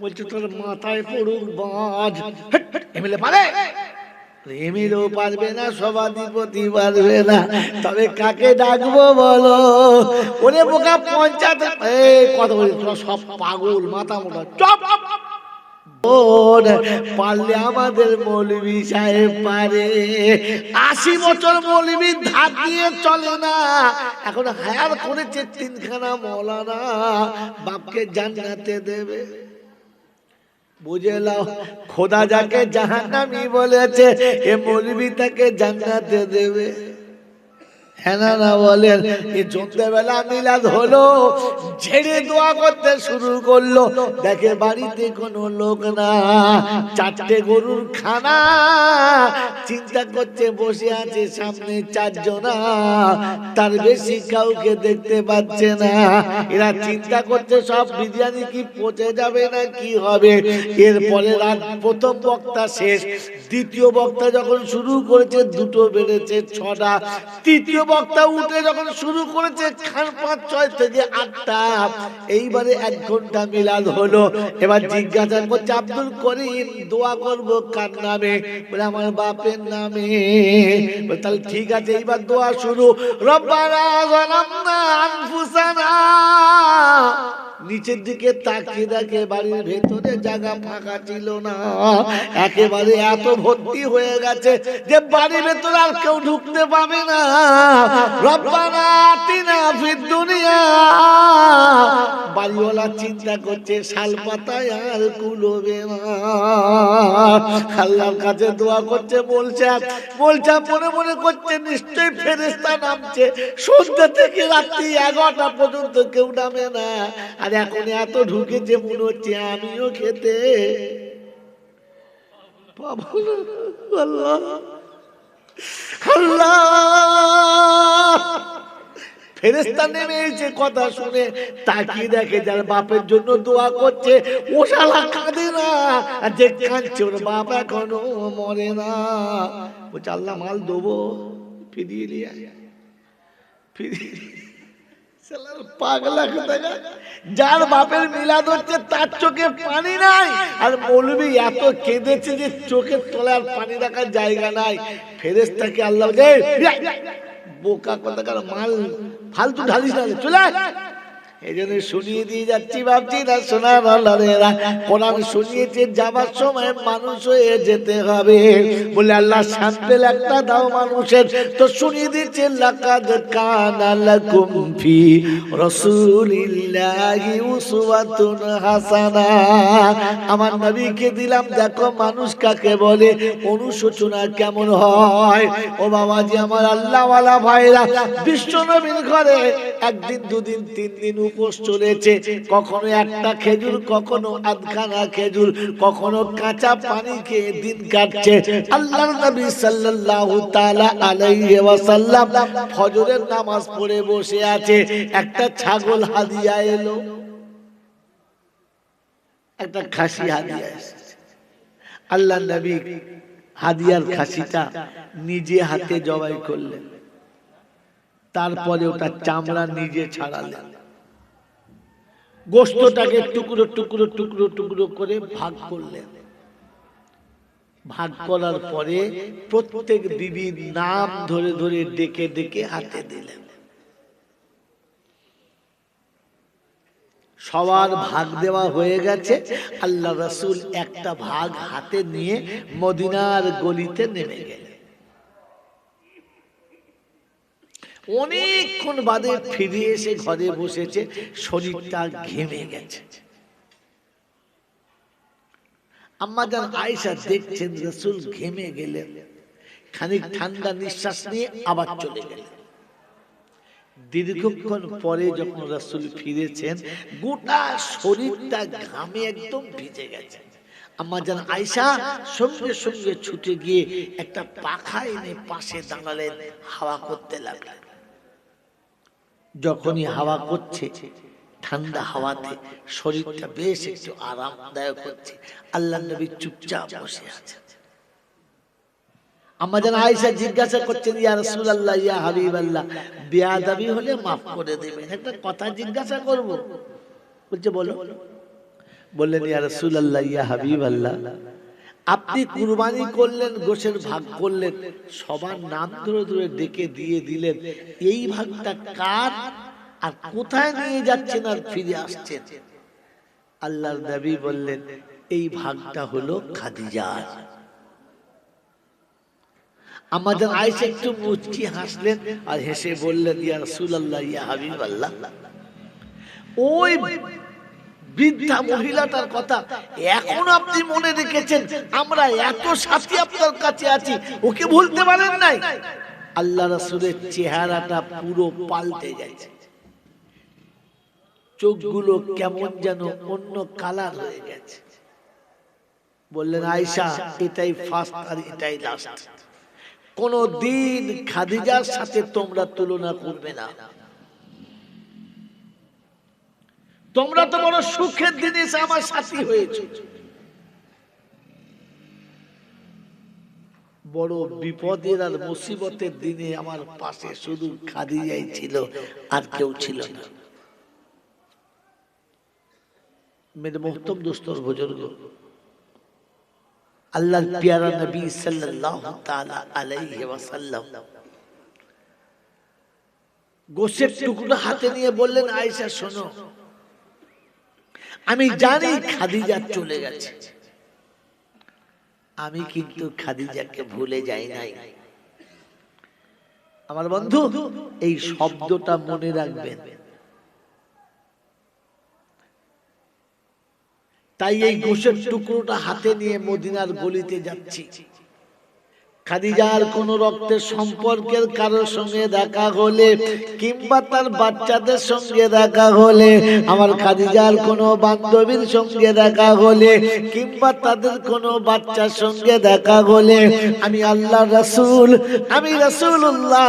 বলছে তোর মাথায় পড়ুক বাজ, এমএলএ পারে? এমএলএও পারবে না, সভাধিপতি পারবে না, তবে কাকে ডাকবো বলো? ওরে বোকা পঞ্চায়েত কথা বলি, তোরা সব পাগল, মাথা মোটা, চপ। পারলে আমাদের মৌলভী সাহেব পারে। 80 বছর মৌলভী ধার দিয়ে চলে না, এখন হায়ার করেছে 3খানা মৌলানা, বাপকে জান্নাতে দেবে। বুঝে লাও, খোদা যাকে জাহান্নামী বলেছে, এ মৌলভী তাকে জান্নাতে দেবে, হ্যাঁ না না বলেন? এই সন্ধ্যেবেলা মিলাদ হলো, ঝেড়ে দোয়া করতে শুরু করলো। দেখে বাড়িতে কোনো লোক না, চারটে গরুর খানা। চিন্তা করছে বসে আছে সামনে 4 জনা, তার বেশি কাউকে দেখতে পাচ্ছে না। এরা চিন্তা করছে সব বিরিয়ানি কি পচে যাবে না কি হবে। এরপরে রাত প্রথম বক্তা শেষ, দ্বিতীয় বক্তা যখন শুরু করেছে দুটো বেড়েছে 6টা, তৃতীয় বক্তা উঠে যখন শুরু করেছে 5-6 থেকে 8টা। এইবারে 1 ঘন্টা মিলাদ হলো। এবার জিজ্ঞাসা করছে আব্দুল করিম দোয়া করব কার নামে? বলে আমার বাপের নামে। বলে তাহলে ঠিক আছে, এইবার দোয়া শুরু। রব্বানা যালামনা আনফুসানা। নিচের দিকে তাকিয়ে দেখে বাড়ির ভেতরে জায়গা ফাঁকা ছিল না, একেবারে এত ভর্তি হয়ে গেছে যে বাড়ির ভেতরে আর কেউ ঢুকতে পাবে না। রব্বানা আতিনা ফিদ দুনিয়া। বাড়িওয়ালা চিন্তা করছে শাল পাতায় আর কুলোবে না। আল্লাহর কাছে দোয়া করছে, বলছে মনে মনে করছে নিশ্চয়ই ফেরেশতা নামছে। সন্ধ্যা থেকে রাত্রি 11টা পর্যন্ত কেউ নামে না, আর এখন এত ঢুকেছে মনে হচ্ছে আমিও খেতে পাবো না। আল্লাহ আল্লাহ, ফেরেশতা নেমে এসে কথা শুনে তাকিয়ে দেখে যার বাপের জন্য দোয়া করছে ও শালা কাঁদে না, আর যে কাঁদছে ওর বাপ এখনো মরে না। বলছে আল্লাহ মাল দেবো, ফিরিয়ে নিয়ে পাগলা কোথাকার। যার বাপের মিলাদ হচ্ছে তার চোখে পানি নাই, আর মৌলভী এত কেঁদেছে যে চোখের তলায় আর পানি রাখার জায়গা নাই। ফেরেশতাকে আল্লাহ বোকা কোথাকার মাল ফালতু ঢালিস না, চলে এই জন্য শুনিয়ে দিয়ে যাচ্ছি ভাবছি না শোনার আল্লাহরা কোরআন শুনিয়েছে যাবার সময় মানুষ হয়ে যেতে হবে বলে আল্লাহ স্যাম্পল একটা দাও মানুষের তো শুনিয়ে দিচ্ছে লাকাদ কানা লাকুম ফি রাসূলিল্লাহি উসওয়াতুন হাসানা আমার নবীকে দিলাম দেখো মানুষ কাকে বলে অনুশোচনা কেমন হয় ও বাবাজি আমার আল্লাহওয়ালা ভাইরা বিশ্ব নবীর ঘরে একদিন দুদিন তিন দিন উপোস চলেছে কখনো একটা খেজুর কখনো আধখানা খেজুর কখনো কাঁচা পানি খেয়ে দিন কাটছে আল্লাহর নবী সাল্লাল্লাহু তাআলা আলাইহি ওয়াসাল্লাম ফজরের নামাজ পড়ে বসে আছে একটা ছাগল হাদিয়া এলো একটা খাসি হাদিয়া এসেছে আল্লাহর নবী হাদিয়ার খাসিটা নিজে হাতে জবাই করলেন তারপরে ওটা চামড়া নিজে ছাড়ালেন গোশতটাকে টুকরো টুকরো টুকরো টুকরো করে ভাগ করলেন ভাগ করার পরে প্রত্যেক বিবির নাম ধরে ধরে ডেকে ডেকে হাতে দিলেন সবার ভাগ দেওয়া হয়ে গেছে আল্লাহ রাসূল একটা ভাগ হাতে নিয়ে মদিনার গলিতে নেমে গেলেন অনেকক্ষণ বাদে ফিরে এসে ঘরে বসেছে শরীরটা ঘেমে গেছে আম্মা জান আয়েশা দেখছেন রাসূল ঘেমে গেলেন খানিক ঠান্ডা নিঃশ্বাস নিয়ে আবার চলে গেলেন দীর্ঘক্ষণ পরে যখন রাসূল ফিরেছেন গোটা শরীরটা ঘামে একদম ভিজে গেছে আম্মা জান আয়েশা সঙ্গে সঙ্গে ছুটে গিয়ে একটা পাখা এনে পাশে দাঁড়ালেন হাওয়া করতে লাগলেন যখনই হাওয়া করছে ঠান্ডা হাওয়াতে শরীরটা বেশ একটু আরামদায়ক হচ্ছে আল্লাহর নবী চুপচাপ বসে আছেন আম্মা জান আয়েশা জিজ্ঞাসা করছেন ইয়া রাসূলুল্লাহ ইয়া হাবিবাল্লাহ বেয়াদবি হলে maaf করে দিবেন একটা কথা জিজ্ঞাসা করব বলছে বলো বললেন ইয়া রাসূলুল্লাহ ইয়া হাবিবাল্লাহ আপনি কুরবানি করলেন গোশের ভাগ করলেন সবার নাম ধরে ধরে ডেকে দিয়ে দিলেন এই ভাগটা কার আর কোথায় নিয়ে যাচ্ছেন আর ফিরে আসছেন আল্লাহর নবী বললেন এই ভাগটা হলো খাদিজার আমাদের আয়েশা একটু মুচকি হাসলেন আর হেসে বললেন ইয়া রাসূলুল্লাহ ইয়া হাবিবাল্লাহ ওই বৃদ্ধা মহিলাটার কথা এখন আপনি মনে রেখেছেন আমরা এত সাথী আপনার কাছে আছি ওকে ভুলতে পারেন নাই আল্লাহ রাসূলের চেহারাটা পুরো পাল্টে গেছে চোখগুলো কেমন যেন অন্য কালার হয়ে গেছে বললেন আয়েশা এটাই ফার্স্ট আর এটাই লাস্ট কোন দিন খাদিজার সাথে তোমরা তুলনা করবে না তোমরা তো বড় সুখের দিনে এসে আমার সাথী হয়েছো বড় বিপদের আর মুসিবতের দিনে আমার পাশে শুধু খাদিজাই ছিল আর কেউ ছিল না मेरे मोहतरम दोस्तों बुजुर्ग अल्लाह प्यारा नबी सल्लल्लाहु ताला अलैहि वसल्लम গোশের টুকরো হাতে নিয়ে বললেন আয়েশা শোনো আমি জানি খাদিজা চলে গেছে আমি কিন্তু খাদিজাকে ভুলে যাই নাই আমার বন্ধু এই শব্দটা মনে রাখবেন তাই এই গোশের টুকরোটা হাতে নিয়ে মদিনার গলিতে যাচ্ছি খাদিজার কোন রক্তের সম্পর্কের কারোর সঙ্গে দেখা হলে কিংবা তার বাচ্চাদের সঙ্গে দেখা হলে আমার খাদিজার কোন বান্ধবীর সঙ্গে দেখা হলে কিংবা তাদের কোন বাচ্চার সঙ্গে দেখা হলে আমি আল্লাহ রাসূল আমি রাসূলুল্লাহ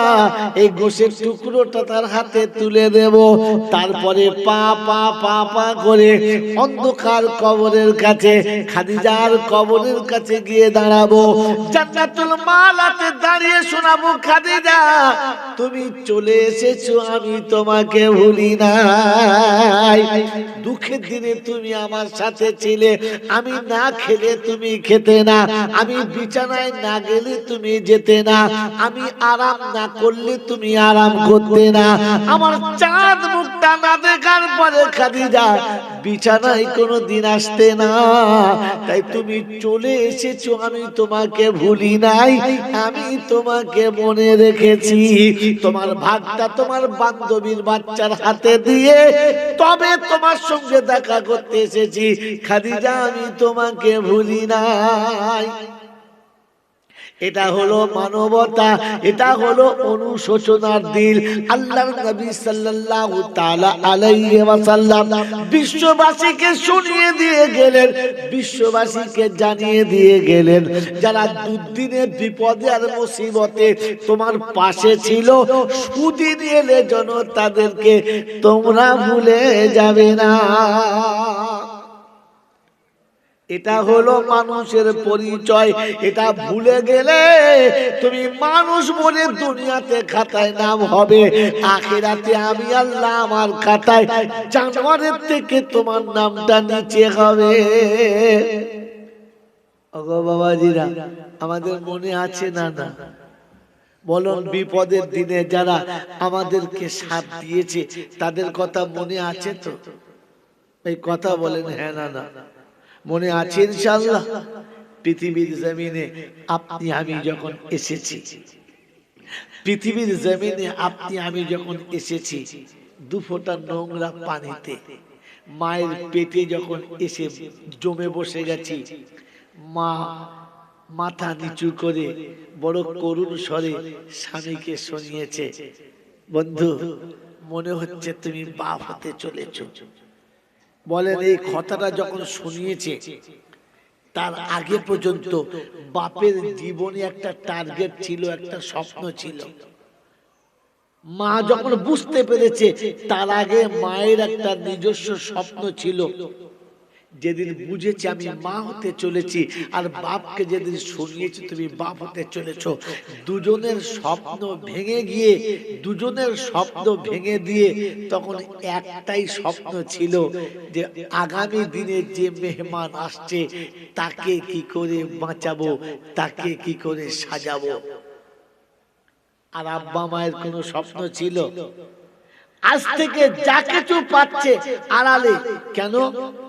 এই গোশের টুকরোটা তার হাতে তুলে দেব তারপরে পা পা পা পা করে অন্ধকার কবরের কাছে খাদিজার কবরের কাছে গিয়ে দাঁড়াবো জান্নাতুল মালাতে দাঁড়িয়ে শোনাবো খাদিজা তুমি চলে এসেছো আমি তোমাকে ভুলি নাই দুঃখের দিনে তুমি আমার সাথে ছিলে আমি না খেলে তুমি খেতে না আমি বিছানায় না গেলে তুমি যেতে না আমি আরাম না করলে তুমি আরাম করতে না আমার চাঁদ মুখটা না দেখার পরে খাদিজা বিছানায় কোনোদিন আসতে না, তাই তুমি চলে এসেছো, আমি তোমাকে ভুলি নাই, আমি তোমাকে মনে রেখেছি। তোমার ভাগটা তোমার বান্ধবীর বাচ্চার হাতে দিয়ে তবে তোমার সঙ্গে দেখা করতে এসেছি খাদিজা, আমি তোমাকে ভুলি নাই। এটা হলো মানবতা, এটা হলো অনুশোচনার দিল। আল্লাহর নবী সাল্লাল্লাহু তাআলা আলাইহি ওয়াসাল্লাম বিশ্ববাসীকে শুনিয়ে দিয়ে গেলেন, বিশ্ববাসীকে জানিয়ে দিয়ে গেলেন, যারা দুর্দিনে বিপদে আর মুসিবতে তোমার পাশে ছিল, সুদিন এলে যেন তাদেরকে তোমরা ভুলে যাবে না। এটা হলো মানুষের পরিচয়। এটা ভুলে গেলে তুমি মানুষ বলে দুনিয়াতে খাতায় নাম হবে, আখিরাতে আমি আল্লাহ আমার খাতায় জানোয়ারের থেকে তোমার নামটা নিচে হবে। ওগো বাবাজিরা, আমাদের মনে আছে না? না বলুন, বিপদের দিনে যারা আমাদেরকে সাথ দিয়েছে তাদের কথা মনে আছে তো? এই কথা বলেন হ্যাঁ না না? মনে আছে ইনশাআল্লাহ? পৃথিবীর জমিনে আপনি আমি যখন এসেছি, পৃথিবীর জমিনে আপনি আমি যখন এসেছি, দু ফোঁটা নোংরা পানিতে মায়ের পেটে যখন এসে জমে বসে গেছি, মা মাথা নিচু করে বড় করুণ স্বরে স্বামীকে শুনিয়েছে, বন্ধু মনে হচ্ছে তুমি বাপ হতে চলেছো। বলেন, এই কথাটা যখন শুনিয়েছে তার আগে পর্যন্ত বাপের জীবনে একটা টার্গেট ছিল, একটা স্বপ্ন ছিল। মা যখন বুঝতে পেরেছে তার আগে মায়ের একটা নিজস্ব স্বপ্ন ছিল। যেদিন বুঝেছে আমি মা হতে চলেছি, আর বাপকে যেদিন শুনিয়েছি তুমি বাপ হতে চলেছ, দুজনের স্বপ্ন ভেঙে গিয়ে, দুজনের স্বপ্ন ভেঙে দিয়ে তখন একটাই স্বপ্ন ছিল যে আগামী দিনে যে মেহমান আসছে তাকে কি করে বাঁচাবো, তাকে কি করে সাজাবো। আর আব্বা মায়ের কোনো স্বপ্ন ছিল? আজ থেকে যা কিছু পাচ্ছে আড়ালে, কেন?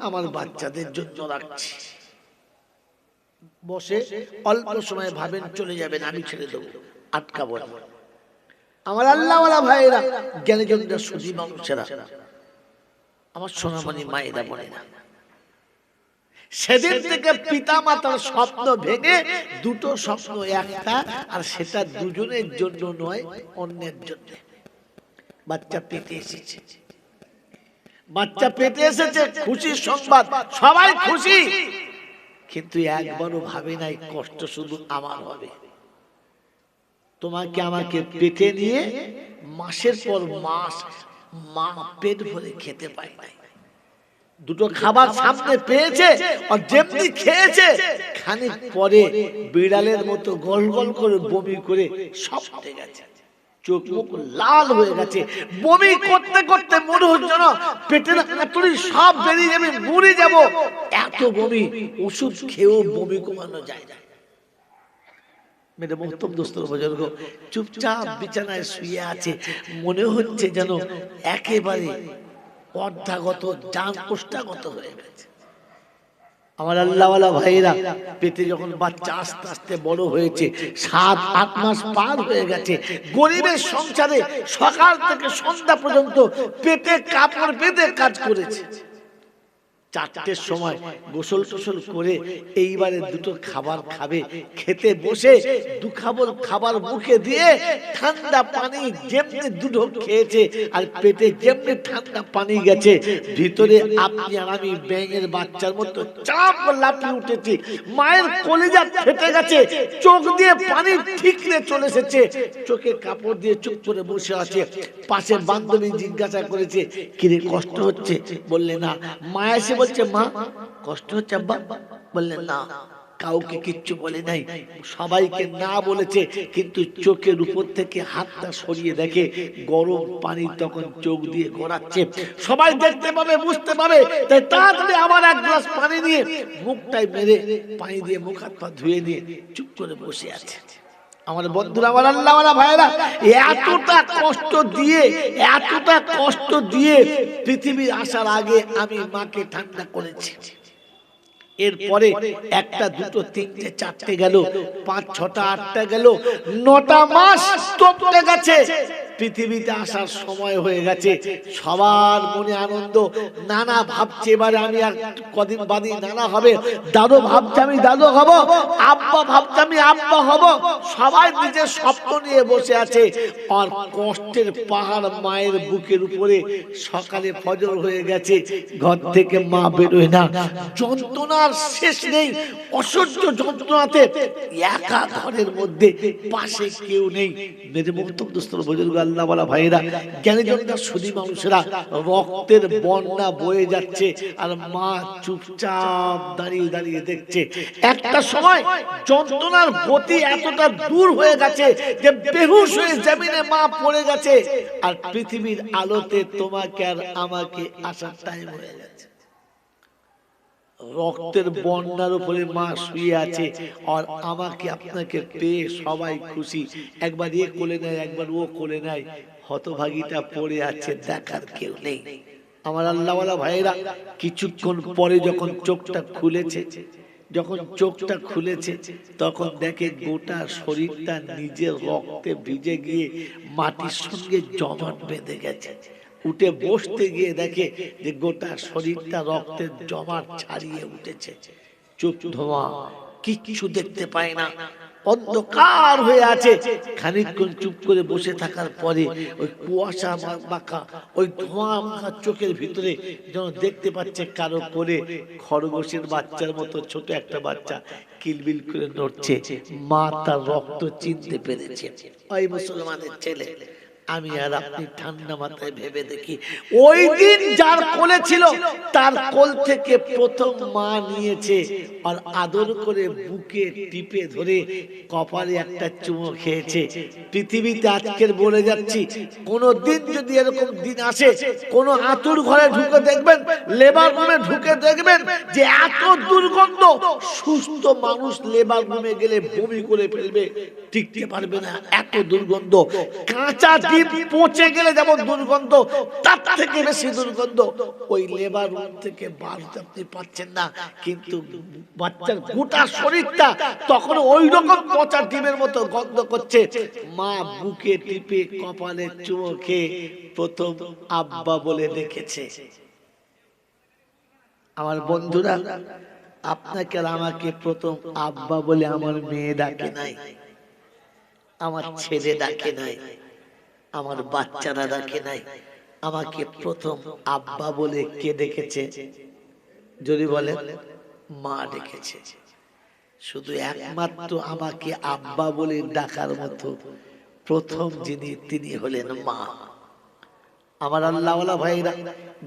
আমার বাচ্চাদের জন্য রাখছি। বসে অল্প সময় ভাবেন চলে যাবেন, আমি ছেড়ে দেবো, আটকাবো না। আমার আল্লাহওয়ালা ভাইয়েরা, জ্ঞানীজনরা, সুধী মানুষেরা, আমার সোনামণি মায়েরা, বলে না, সেদিন থেকে পিতা মাতার স্বপ্ন ভেঙে দুটো স্বপ্ন একটা, আর সেটা দুজনের জন্য নয়, অন্যের জন্য। বাচ্চা পেটে এসেছে, বাচ্চা পেটে এসেছে, খুশির সংবাদ, সবাই খুশি, কিন্তু একবারও ভাবে নাই কষ্ট শুধু আমার হবে। তোমাকে আমাকে পেটে নিয়ে মাসের পর মাস মা পেট ভরে খেতে পায় নাই। দুটো খাবার সামনে পেয়েছে, আর যেমনি খেয়েছে খানিক পরে বিড়ালের মতো গল গল করে বমি করে সব উঠে গেছে, চোখ মুখ লাল হয়ে গেছে, বমি করতে করতে মনে হচ্ছে না পেটের আঁতুড়ি সব বেরিয়ে যাবে, মরে যাব, এত বমি। ওষুধ খেয়েও বমি কমানো যায় না। মেরে মোহতম দোস্তর বুজুর্গ, চুপচাপ বিছানায় শুয়ে আছে, মনে হচ্ছে যেন একেবারে অর্ধাগত, জান কোষ্ঠাগত হয়ে গেছে। আমার আল্লাহওয়ালা ভাইরা, পেটে যখন বাচ্চা আস্তে আস্তে বড় হয়েছে, 7-8 মাস পার হয়ে গেছে, গরিবের সংসারে সকাল থেকে সন্ধ্যা পর্যন্ত পেটে কাপড় বেঁধে কাজ করেছে। 4টের সময় গোসল টোসল করে এইবারে দুটো খাবার খাবে, খেতে বসে দু খাবার মুখে দিয়ে ঠান্ডা পানি যেমনি দুটো খেয়েছে, আর পেটে যেমনি ঠান্ডা পানি গেছে, ভিতরে আপনি আর আমি ব্যাঙের বাচ্চার মতো চাপ লাফিয়ে উঠেছি। মায়ের কলিজা ফেটে গেছে, চোখ দিয়ে পানি ঠিকরে চলে এসেছে, চোখে কাপড় দিয়ে চুপ করে বসে আছে। পাশে বান্ধবী জিজ্ঞাসা করেছে, কিরে কষ্ট হচ্ছে? বললে না। মা এসে বলছে, মা কষ্ট হচ্ছে আব্বা? বললেন না। কাউকে কিচ্ছু বলে নাই, সবাইকে না বলেছে, কিন্তু চোখের উপর থেকে হাতটা সরিয়ে দেখে গরম পানি তখন চোখ দিয়ে গড়াচ্ছে। সবাই দেখতে পাবে, বুঝতে পাবে, তাই তাড়াতাড়ি আবার এক গ্লাস পানি নিয়ে মুখটাই মেরে পানি দিয়ে মুখ হাত পা ধুয়ে নিয়ে চুপ করে বসে আছে। আমার বন্ধুরা, আমার আল্লাহওয়ালা ভাইরা, এতটা কষ্ট দিয়ে পৃথিবীর আসার আগে আমি মাকে ঠান্ডা করেছি। এরপরে একটা, দুটো, তিনটে, চারটে গেল, 5, 6টা, 8টা গেল, 9টা মাস টপকে গেছে। পৃথিবীতে আসার সময় হয়ে গেছে। সবার মনে আনন্দ। নানা ভাবছে এবারে আমি আর কদিন বাদে নানা হবে, দাদু ভাবছে আমি দাদু হব, আব্বা ভাবছে আমি আব্বা হব। সবাই নিজের স্বপ্ন নিয়ে বসে আছে। আর কষ্টের পাহাড় মায়ের বুকের উপরে। সকালে ফজর হয়ে গেছে, ঘর থেকে মা বেরোয় না। যন্ত্রণার শেষ নেই, অসহ্য যন্ত্রণাতে একা ঘরের মধ্যে, পাশে কেউ নেই। মেরে মুক্তম দোস্তর বুজুর্গ আল্লাহ ওয়ালা ভাইরা, জ্ঞানীজনরা, সুধী মানুষেরা, রক্তের বন্যা বয়ে যাচ্ছে আর মা চুপচাপ দাঁড়িয়ে দাঁড়িয়ে দেখছে। একটা সময় যন্ত্রণার গতি এতটা দূর হয়ে গেছে যে বেহুশ হয়ে জমিনে মা পড়ে গেছে। আর পৃথিবীর আলোতে তোমাকে আর আমাকে আসার টাইম হয়ে গেছে। রক্তের বন্যার উপরে মা শুয়ে আছে। আর আমাকে আপনাকে পেয়ে সবাই খুশি। একবার এ কোলে নেয়, একবার ও কোলে নেয়। হতভাগীটা পড়ে আছে, দেখার কেউ নেই। আমার আল্লাহওয়ালা ভাইরা, কিছুক্ষণ পরে যখন চোখটা খুলেছে, তখন দেখে গোটা শরীরটা নিজের রক্তে ভিজে গিয়ে মাটির সঙ্গে জমাট বেঁধে গেছে। উঠে বসতে গিয়ে দেখে যে গোটা শরীরটা রক্তের জমাট ছাড়িয়ে উঠেছে। চোখ ধোঁয়া, কিচ্ছু দেখতে পায় না, অন্ধকার হয়ে আছে। খানিকক্ষণ চুপ করে বসে থাকার পরে ওই কুয়াশা মাখা, ওই ধোঁয়া মাখা চোখের ভিতরে যেন দেখতে পাচ্ছে কারো করে খরগোশের বাচ্চার মতো ছোট একটা বাচ্চা কিলবিল করে নড়ছে। মা তার রক্ত চিনতে পেরেছে। ওই মুসলমানের ছেলে। আমি আর আপনি ঠান্ডা মাথায় ভেবে দেখি, ওই দিন যার কোলে ছিল তার কোল থেকে প্রথম মা নিয়েছে আর আদর করে বুকে টিপে ধরে কপালে একটা চুমো খেয়েছে। পৃথিবীতে আজকের বলে যাচ্ছি, কোন দিন যদি এরকম দিন আসে, কোন আতুর ঘরে ঢুকে দেখবেন, লেবার রুমে ঢুকে দেখবেন যে এত দুর্গন্ধ, সুস্থ মানুষ লেবার রুমে গেলে বমি করে ফেলবে, টিকতে পারবে না, এত দুর্গন্ধ। কাঁচা ডিম পচে গেলে যেমন দুর্গন্ধ, তার থেকে বেশি দুর্গন্ধ। ওই লেবার রুম থেকে বাড়তে আপনি পাচ্ছেন না, কিন্তু বাচ্চার গোটা শরীরটা তখন ওই রকম পচা ডিমের মতো গন্ধ করছে। মা বুকে টিপে কপালে চুমো খেয়ে প্রথম আব্বা বলে ডেকেছে। আমার বন্ধুরা, আপনাকে আর আমাকে প্রথম আব্বা বলে আমার মেয়ে ডাকে নাই, আমার ছেলে ডাকে নাই, আমার বাচ্চারা ডাকে নাই। আমাকে প্রথম আব্বা বলে কে ডেকেছে? যদি বলেন, মা ডেকেছে। শুধু একমাত্র আমাকে আব্বা বলে ডাকার মতো প্রথম যিনি, তিনি হলেন মা। আমার আল্লাহওয়ালা ভাইরা,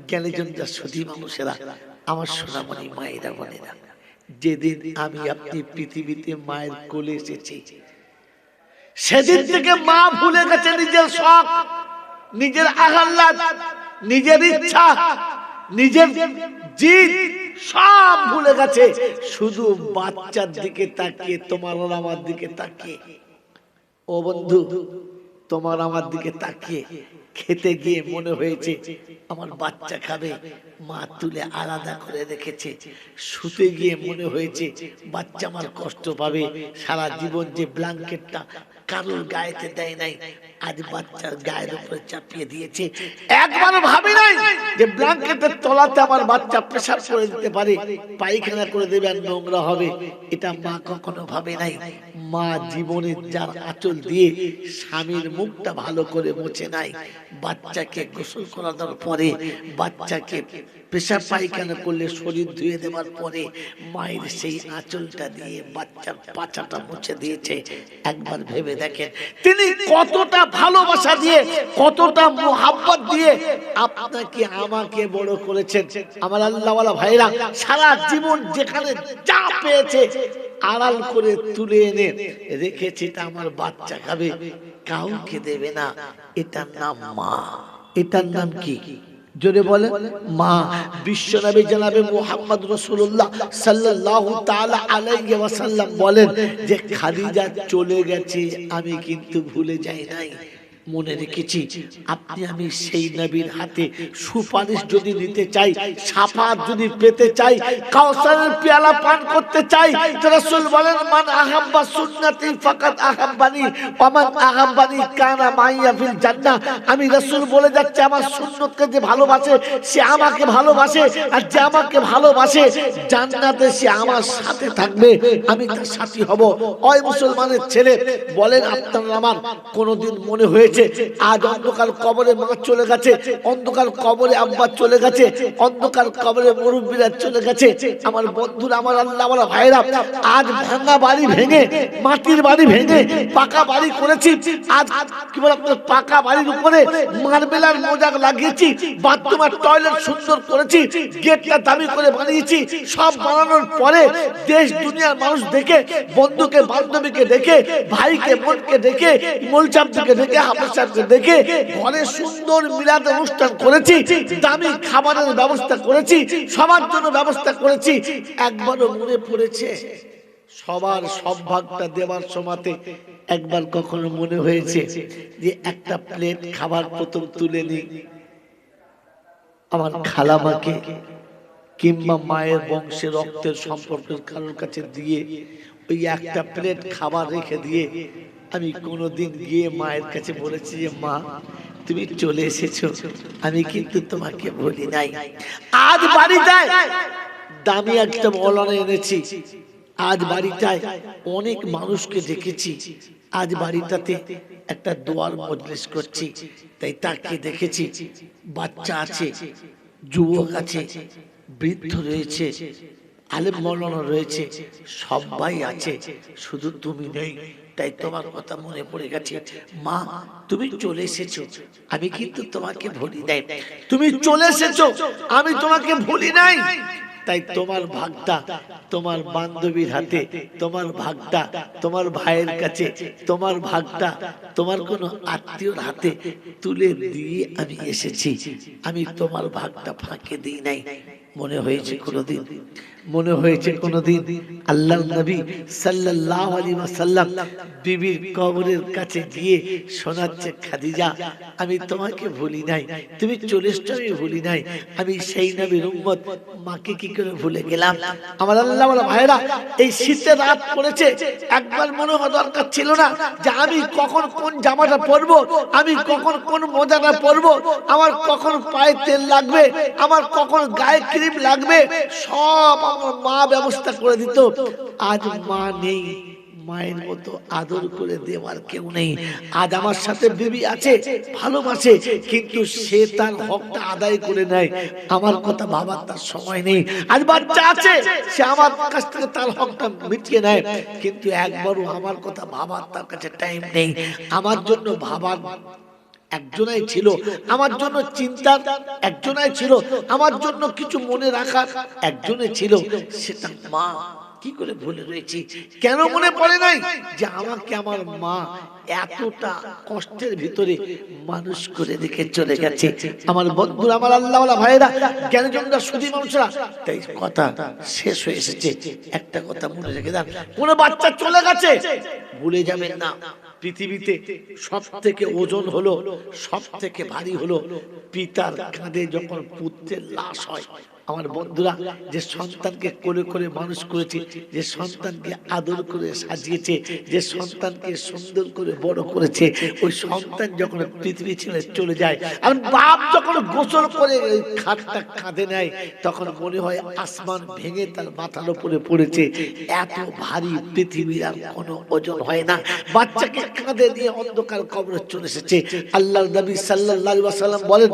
জ্ঞানীজনরা, সুধী মানুষেরা, আমার সোনামণি মায়েরা, বোনেরা, যেদিন আমি আপনি পৃথিবীতে মায়ের কোলে এসেছি, সেদিন থেকে মা ভুলে গেছে নিজের শখ, নিজের আহ্লাদ, নিজের ইচ্ছা, নিজের জিদ, সব ভুলে গেছে। শুধু বাচ্চার দিকে তাকিয়ে, তোমার আর আমার দিকে তাকিয়ে। ও বন্ধু, তোমার আমার দিকে তাকিয়ে খেতে গিয়ে মনে হয়েছে আমার বাচ্চা খাবে, মা তুলে আলাদা করে রেখেছে। শুতে গিয়ে মনে হয়েছে বাচ্চা আমার কষ্ট পাবে। সারা জীবন যে ব্ল্যাঙ্কেটটা কারোর গায়েতে দেয় নাই, আজ বাচ্চার গায়ের উপরে চাপিয়ে দিয়েছে। একবার ভাবি নাই যে ব্ল্যাঙ্কেটের তলাতে আমার বাচ্চা পেশাব করে দিতে পারে, পায়খানা করে দেবে আর নোংরা হবে। এটা মা কখনো ভাবে নাই। মা জীবনের যার আঁচল দিয়ে স্বামীর মুখটা ভালো করে মুছে নাই, বাচ্চাকে গোসল করানোর পরে, বাচ্চাকে পেশাব পায়খানা করলে শরীর ধুয়ে দেওয়ার পরে মায়ের সেই আঁচলটা দিয়ে বাচ্চার পাছাটা মুছে দিয়েছে। একবার ভেবে দেখেন তিনি কতটা ভালোবাসা দিয়ে, কতটা মোহাব্বত দিয়ে আপনাকে আমাকে বড় করেছেন। আমার আল্লাহওয়ালা ভাইরা, সারা জীবন যেখানে যা পেয়েছে আড়াল করে তুলে এনে রেখেছে, তা আমার বাচ্চা খাবে, কাউকে দেবে না। এটার নাম মা। এটার নাম কি? জোরে বলে মা। বিশ্বনবী জনাবে মুহাম্মদ রাসূলুল্লাহ সাল্লাল্লাহু তাআলা আলাইহি ওয়াসাল্লাম বলেন যে খাদিজা চলে গেছে, আমি কিন্তু ভুলে যাই নাই, মনে রেখেছি। আপনি আমি সেই নবীর হাতে সুপারিশ যদি নিতে চাই, শাফাত যদি পেতে চাই, কাউসারের পেয়ালা পান করতে চাই, তো রাসূল বলেন মান আহাব্বা সুন্নতি ফাকাদ আহাব্বানি ওয়া মান আহাব্বানি কানা মাইয়া ফিল জান্নাহ। আমি রাসূল বলে যাচ্ছি আমার সুন্নতকে যে ভালোবাসে সে আমাকে ভালোবাসে, আর যে আমাকে ভালোবাসে জান্নাতে সে আমার সাথে থাকবে, আমি তার সাথী হব। ওই মুসলমানের ছেলে বলেন আপনার আমার কোনদিন মনে হয়েছে আজ অন্ধকার কবরে মা চলে গেছে, অন্ধকার কবরে আব্বা চলে গেছে, অন্ধকার কবরে মুরব্বীরা চলে গেছে, আমার বন্ধুরা, আমার আল্লাহওয়ালা ভাইরা, আজ ভাঙা বাড়ি ভেঙে, মাটির বাড়ি ভেঙে পাকা বাড়ি করেছি। আজ কি বলে আপনার পাকা বাড়ির উপরে মার্বেলার মোজাক লাগিয়েছি, বাথরুম আর টয়লেট সুন্দর করেছি, গেটটা দামি করে বানিয়েছি। সব বানানোর পরে দেশ দুনিয়ার মানুষ দেখে, বন্ধুকে বান্ধবীকে দেখে, ভাইকে বোনকে দেখে, মোলচাপকে দেখে, হাফেজকে দেখে ঘরে সুন্দর মিলাদ অনুষ্ঠান করেছি, দামি খাবারের ব্যবস্থা করেছি, সবার জন্য ব্যবস্থা করেছি। একবারও মনে পড়েছে সবার সব ভাগটা দেওয়ার সময়তে একবার কখনো মনে হয়েছে যে একটা প্লেট খাবার প্রথম তুলে নিই আমার খালামাকে কিংবা মায়ের বংশের রক্তের সম্পর্কের কারোর কাছে দিয়ে ওই একটা প্লেট খাবার রেখে দিয়ে আমি কোনোদিন গিয়ে মায়ের কাছে বলেছি যে মা তুমি চলে এসেছো, আমি কিন্তু তোমাকে বলি নাই। আজ বাড়িটায় দামি একটা মৌলানা এনেছি, আজ বাড়িটায় অনেক মানুষকে দেখেছি, আজ বাড়িটাতে একটা দোয়ার মজলিস করছি, তাই তাকে দেখেছি বাচ্চা আছে, যুবক আছে, বৃদ্ধ রয়েছে, আলেম মৌলানা রয়েছে, সবাই আছে, শুধু তুমি নেই। তাই তোমার কথা মনে পড়ে গেছে মা তুমি চলে এসেছো, আমি কিন্তু তোমাকে ভুলি নাই। তুমি চলে এসেছো, আমি তোমাকে ভুলি নাই। তাই তোমার ভাগটা তোমার বান্ধবীর হাতে, তোমার ভাগটা তোমার ভাইয়ের কাছে, তোমার ভাগটা তোমার কোনো আত্মীয়র হাতে তুলে দিয়ে আমি এসেছি, আমি তোমার ভাগটা ফাঁকে দিই নাই। মনে হয়েছে কোনোদিন, মনে হয়েছে কোনোদিন আল্লাহর নবী সাল্লাল্লাহু আলাইহি ওয়াসাল্লাম বিবির কবরের কাছে গিয়ে শোনাচ্ছে খাদিজা আমি তোমাকে ভুলি নাই, তুমি চলে এসছো আমি ভুলি নাই, আমি সেই নবীর উম্মত, মাকে কি করে ভুলে গেলাম। আমার আল্লাহওয়ালা ভাইরা এই শীতের রাত পড়েছে, একবার মনে হওয়া দরকার ছিল না যে আমি কখন কোন জামাটা পরবো, আমি কখন কোন মোজাটা পরবো, আমার কখন পায়ে তেল লাগবে, আমার কখন গায়ে ক্রিম লাগবে, সব আমার মা ব্যবস্থা করে দিত। আজ মা নেই, মায়ের মতো আদর করে দেওয়ার কেউ নেই। আজ আমার সাথে বিবি আছে, ভালোবাসে, কিন্তু সে তার হকটা আদায় করে নেয়, আমার কথা ভাবার তার সময় নেই। আজ বাচ্চা আছে, সে আমার কাছ থেকে তার হকটা মিটিয়ে নেয়, কিন্তু একবারও আমার কথা ভাবার তার কাছে টাইম নেই। আমার জন্য ভাবার একজনাই ছিল, আমার জন্য চিন্তার একজনাই ছিল, আমার জন্য কিছু মনে রাখার একজনে ছিল, সেটা মা। কি করে ভুলে রয়েছি, কেন মনে পড়ে নাই যে আমাকে আমার মা এতটা কষ্টের ভিতরে মানুষ করে রেখে চলে গেছে। আমার বন্ধুরা, আমার আল্লাহওয়ালা ভাইরা, জ্ঞানীজনরা, সুধী মানুষরা, তাই কথা শেষ হয়ে এসেছে। একটা কথা মনে রেখে দেন, কোন বাচ্চা চলে গেছে ভুলে যাবেন না, পৃথিবীতে সব থেকে ওজন হলো, সব থেকে ভারী হলো পিতার কাঁধে যখন পুত্রের লাশ হয়। আমার বন্ধুরা, যে সন্তানকে কোলে করে মানুষ করেছে, যে সন্তানকে আদর করে সাজিয়েছে, যে সন্তানকে সুন্দর করে বড় করেছে, ওই সন্তান যখন পৃথিবী ছেড়ে চলে যায়, আর বাপ যখন গোসল করে খাটটা কাঁধে নেয়, তখন মনে হয় আসমান ভেঙে তার মাথার উপরে পড়েছে, এত ভারী পৃথিবীর আর কোনো ওজন হয় না। বাচ্চাকে কাঁধে নিয়ে অন্ধকার কবরে চলে এসেছে। আল্লাহর নবী সাল্লাল্লাহু আলাইহি ওয়াসাল্লাম বলেন,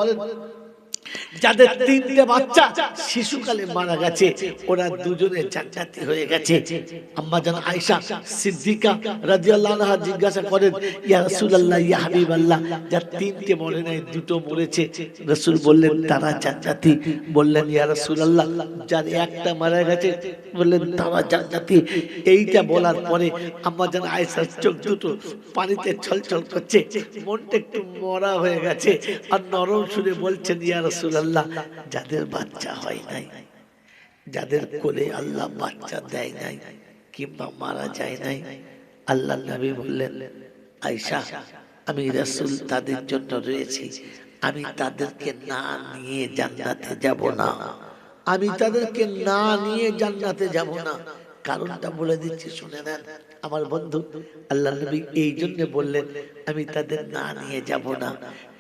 যাদের তিনটে বাচ্চা শিশুকালে মারা গেছে, ওরা দুজনে জান্নাতি হয়ে গেছে। আম্মা জান আয়েশা সিদ্দিকা রাদিয়াল্লাহু আনহা জিজ্ঞাসা করেন, ইয়া রাসূলুল্লাহ, ইয়া হাবিবাল্লাহ, যার তিনটে মরে নাই, দুটো মরেছে, রাসূল বললেন তারা জান্নাতি। বললেন ইয়া রাসূলুল্লাহ, যার একটা মারা গেছে, বললেন তারা জান্নাতি। এইটা বলার পরে আম্মা জান আয়েশার চোখ দুটো পানিতে ছলছল করছে, মনটা একটু মরা হয়ে গেছে, আর নরম সুরে বলছেন ইয়া রাসূলুল্লাহ, রাসূলুল্লাহ, যাদের বাচ্চা হয় নাই, যাদের কোলে আল্লাহ বাচ্চা দেয় নাই কিংবা মারা যায় নাই, আল্লাহ নবী বললেন, আয়েশা আমি রাসূল তাদের জন্য রয়েছি, আমি তাদেরকে না নিয়ে জান্নাতে যাব না, আমি তাদেরকে না নিয়ে জান্নাতে যাব না। কারণটা বলে দিচ্ছি, শুনে নেন আমার বন্ধু। আল্লাহ নবী এই জন্য বললেন আমি তাদের না নিয়ে যাব না,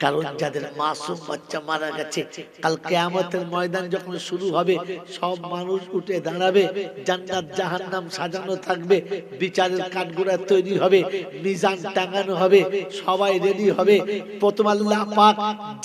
কারণ যাদের মাসুম বাচ্চা মারা গেছে, কাল কিয়ামতের ময়দান যখন শুরু হবে, সব মানুষ উঠে দাঁড়াবে, জান্নাত জাহান্নাম সাজানো থাকবে, বিচারের কাঠগড়া তৈরি হবে, মিজান টাঙানো হবে, সবাই রেডি হবে। প্রথম আল্লাহ পাক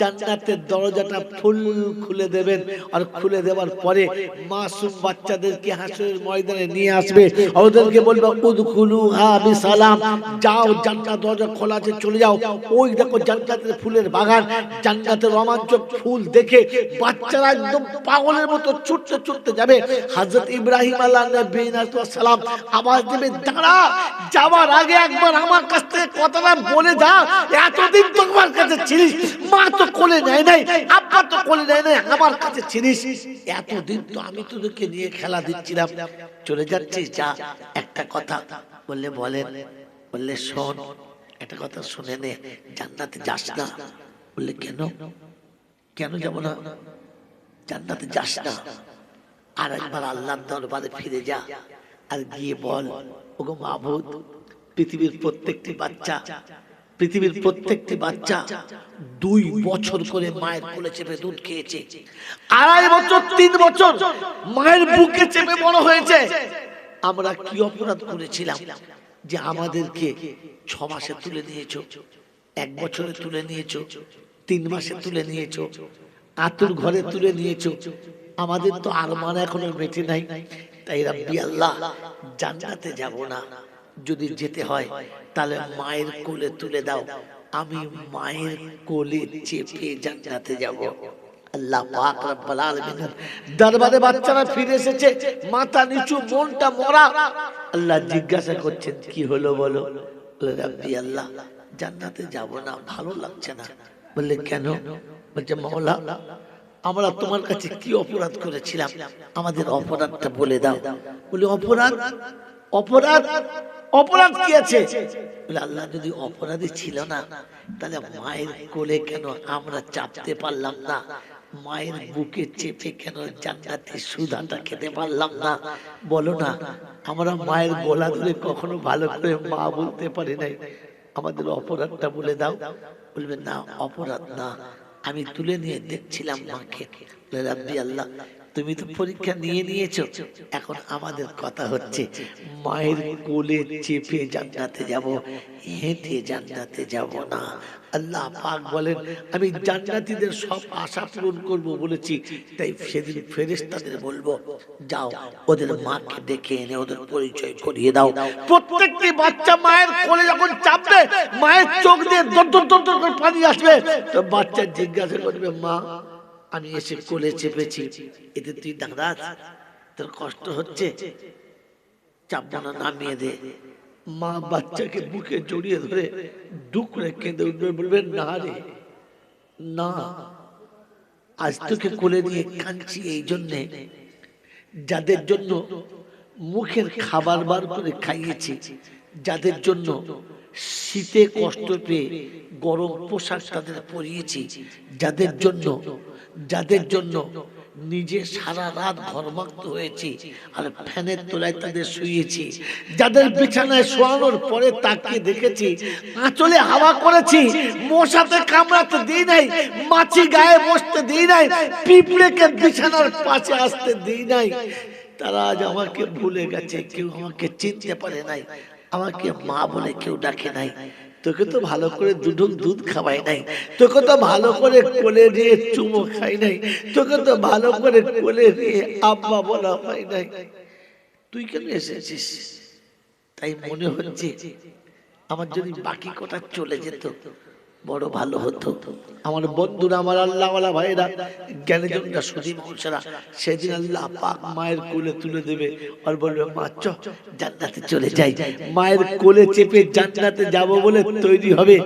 জান্নাতের দরজাটা ফুল খুলে দেবেন, আর খুলে দেওয়ার পরে মাসুম বাচ্চাদেরকে হাসরের ময়দানে নিয়ে আসবে, ওদেরকে বলবে উদখুলুহা বিসালাম, যাও জান্নাত দরজা খোলা আছে চলে যাও। ওই দেখো জান্নাতের ফুলের বাগান, জান্নাতের রোমাঞ্চক ফুল দেখে বাচ্চারা একদম পাগলের মতো ছুটতে ছুটতে যাবে। হযরত ইব্রাহিম আলাইহিস সালাম আওয়াজ দেবে, দাঁড়া, যাওয়ার আগে একবার আমার কাছ থেকে কথাটা বলে যা, এতদিন তো আমার কাছে ছিলিস, মা তো কোলে নেয় নাই, আব্বা তো কোলে নেয় নাই, আমার কাছে ছিলিস, এতদিন তো আমি তোদেরকে নিয়ে খেলা দিচ্ছিলাম, চলে যাচ্ছিস, যা একটা কথা বললে বলেন, বললে শোন, একটা কথা শুনে নে, জান্নাতে যাস না। বললে কেন, কেন যাব না, জান্নাতে যাস না, আর একবার আল্লাহর দরবারে ফিরে যা, আর গিয়ে বল, ওগো মাবুদ, পৃথিবীর প্রত্যেকটি বাচ্চা, পৃথিবীর প্রত্যেকটি বাচ্চা 2 বছর করে মায়ের কোলে চেপে দুধ খেয়েছে, 2.5 বছর 3 বছর মায়ের বুকে চেপে বড় হয়েছে। আমরা কি অপরাধ করেছিলাম যে আমাদেরকে 6 মাসে তুলে নিয়েছো, 1 বছরে তুলে নিয়েছো, 3 মাসে তুলে নিয়েছো, আতুর ঘরে তুলে নিয়েছো? আমাদের তো আরমান এখনো মেটে নাই। তাই রাব্বি আল্লাহ, জান্নাতে যাব না, যদি যেতে হয় তাহলে মায়ের কোলে তুলে দাও, আমি মায়ের কোলে চেপে জান্নাতে যাব। আল্লাহ পাক রব্বুল আলামিনের দরবারে বাচ্চারা ফিরে এসেছে, মাথা নিচু, মনটা মরা। আল্লাহ জিজ্ঞাসা করছেন, কি হলো বলো? বলে, রাব্বি আল্লাহ, জান্নাতে যাব না, ভালো লাগছে না। বললে কেন? বলছে, মাওলা, আমরা তোমার কাছে কি অপরাধ করেছিলাম, আমাদের অপরাধটা বলে দাও। বলে, অপরাধ? অপরাধ? অপরাধ কি আছে? বলে, আল্লাহ, যদি অপরাধী ছিল না তাহলে মায়ের কোলে কেন আমরা চাপতে পারলাম না, মায়ের বুকে চেপে কেন জান্নাতের সুধাটা খেতে পারলাম না? বলো না, আমরা মায়ের গলা ধরে কখনো ভালো করে মা বলতে পারি নাই, আমাদের অপরাধটা বলে দাও। বলবে, না, অপরাধ না, আমি তুলে নিয়ে দেখছিলাম মাকে। বলে, রাব্বি আল্লাহ, তুমি তো পরীক্ষা নিয়ে নিয়েছো, এখন আমাদের কথা হচ্ছে মায়ের কোলে চেপে জান্নাতে যাব, হেঁটে জান্নাতে যাব না। আল্লাহ পাক বলেন, আমি জান্নাতীদের সব আশা পূরণ করব বলেছি, তাই সেদিন ফেরেশতাদের বলবো, যাও ওদের মাকে ডেকে এনে ওদের পরিচয় করিয়ে দাও। প্রত্যেকটি বাচ্চা মায়ের কোলে যখন চাপবে, মায়ের চোখ দিয়ে দর দর দর দর করে পানি আসবে, তো বাচ্চা জিজ্ঞাসা করবে, মা, আমি এসে কোলে চেপেছি, এতে তুই নারাজ, তোর কষ্ট হচ্ছে, চাপবো না, নামিয়ে দে। মা বাচ্চাকে বুকে জড়িয়ে ধরে দুঃখে কেঁদে উঠবে, বলবে, না রে, না, আজ তোকে কোলে নিয়ে কাঁদছি এই জন্যে, যাদের জন্য মুখের খাবার বার করে খাইয়েছি, যাদের জন্য শীতে কষ্ট পেয়ে গরম পোশাক তাদের পরিয়েছি, যাদের জন্য নিজে সারা রাত ঘরমাক্ত হয়েছি আর ফ্যানের তলায় তাদের শুয়েছি, যাদের বিছানায় শোয়ানোর পরে তাকিয়ে দেখেছি, আঁচলে হাওয়া করেছি, মশাতে কামড়াতে দিই নাই, মাছি গায়ে বসতে দিই নাই, পিঁপড়েকে বিছানার পাশে আসতে দিই নাই, তারা আজ আমাকে ভুলে গেছে, কেউ আমাকে চিনতে পারে নাই, আমাকে মা বলে কেউ ডাকে নাই। তোকে তো ভালো করে দুধ খাওয়াই নাই, তোকে তো ভালো করে কোলে নিয়ে চুমো খাই নাই, তোকে তো ভালো করে কোলে নিয়ে আব্বা বলা হয় নাই, তুই কেন এসেছিস? তাই মনে হচ্ছে আমার যদি বাকি কথা চলে যেত, বড় ভালো হতো। আমার বন্ধুরা, আমার আল্লাহওয়ালা ভাইরা, জ্ঞানীজনরা, সুধী মানুষেরা, সেদিন আল্লাহ পাক মায়ের কোলে তুলে দেবে আর বলবে, মা চ জান্নাতে চলে যাই। মায়ের কোলে চেপে জান্নাতে যাব বলে তৈরি হবে।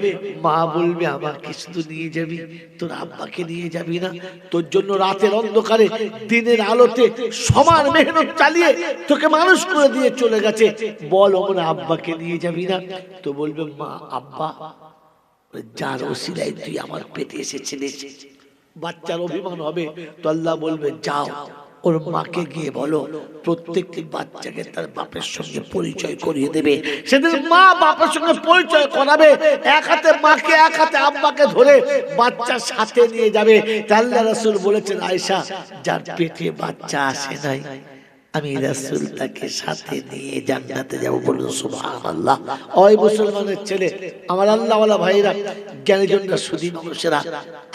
মা বলবে, আমাকে শুধু নিয়ে যাবি, তোর আব্বাকে নিয়ে যাবি না? তোর জন্য রাতের অন্ধকারে দিনের আলোতে সমান মেহনত চালিয়ে তোকে মানুষ করে দিয়ে চলে গেছে, বল ওমর আব্বাকে নিয়ে যাবি না? তো বলবে, মা আব্বা যার ওসিলায় তুই আমার পেটে এসেছিলিস। বাচ্চার অভিমান হবে। তো আল্লাহ বলবে, যাও ওর মাকে গিয়ে বলো প্রত্যেকটি বাচ্চাকে তার বাপের সঙ্গে পরিচয় করিয়ে দেবে। সেদিন মা বাপের সঙ্গে পরিচয় করাবে, এক হাতে মাকে এক হাতে আব্বাকে ধরে বাচ্চার সাথে নিয়ে যাবে। আল্লাহ রাসূল বলেছেন, আয়েশা, যার পেটে বাচ্চা আসে নাই আমি রাসূল তাকে সাথে নিয়ে জান্নাতে যাব। বলুন সুবহানাল্লাহ। ওই মুসলমানের ছেলে, আমার আল্লাহওয়ালা ভাইরা, জ্ঞানীজনরা, সুধী মানুষেরা,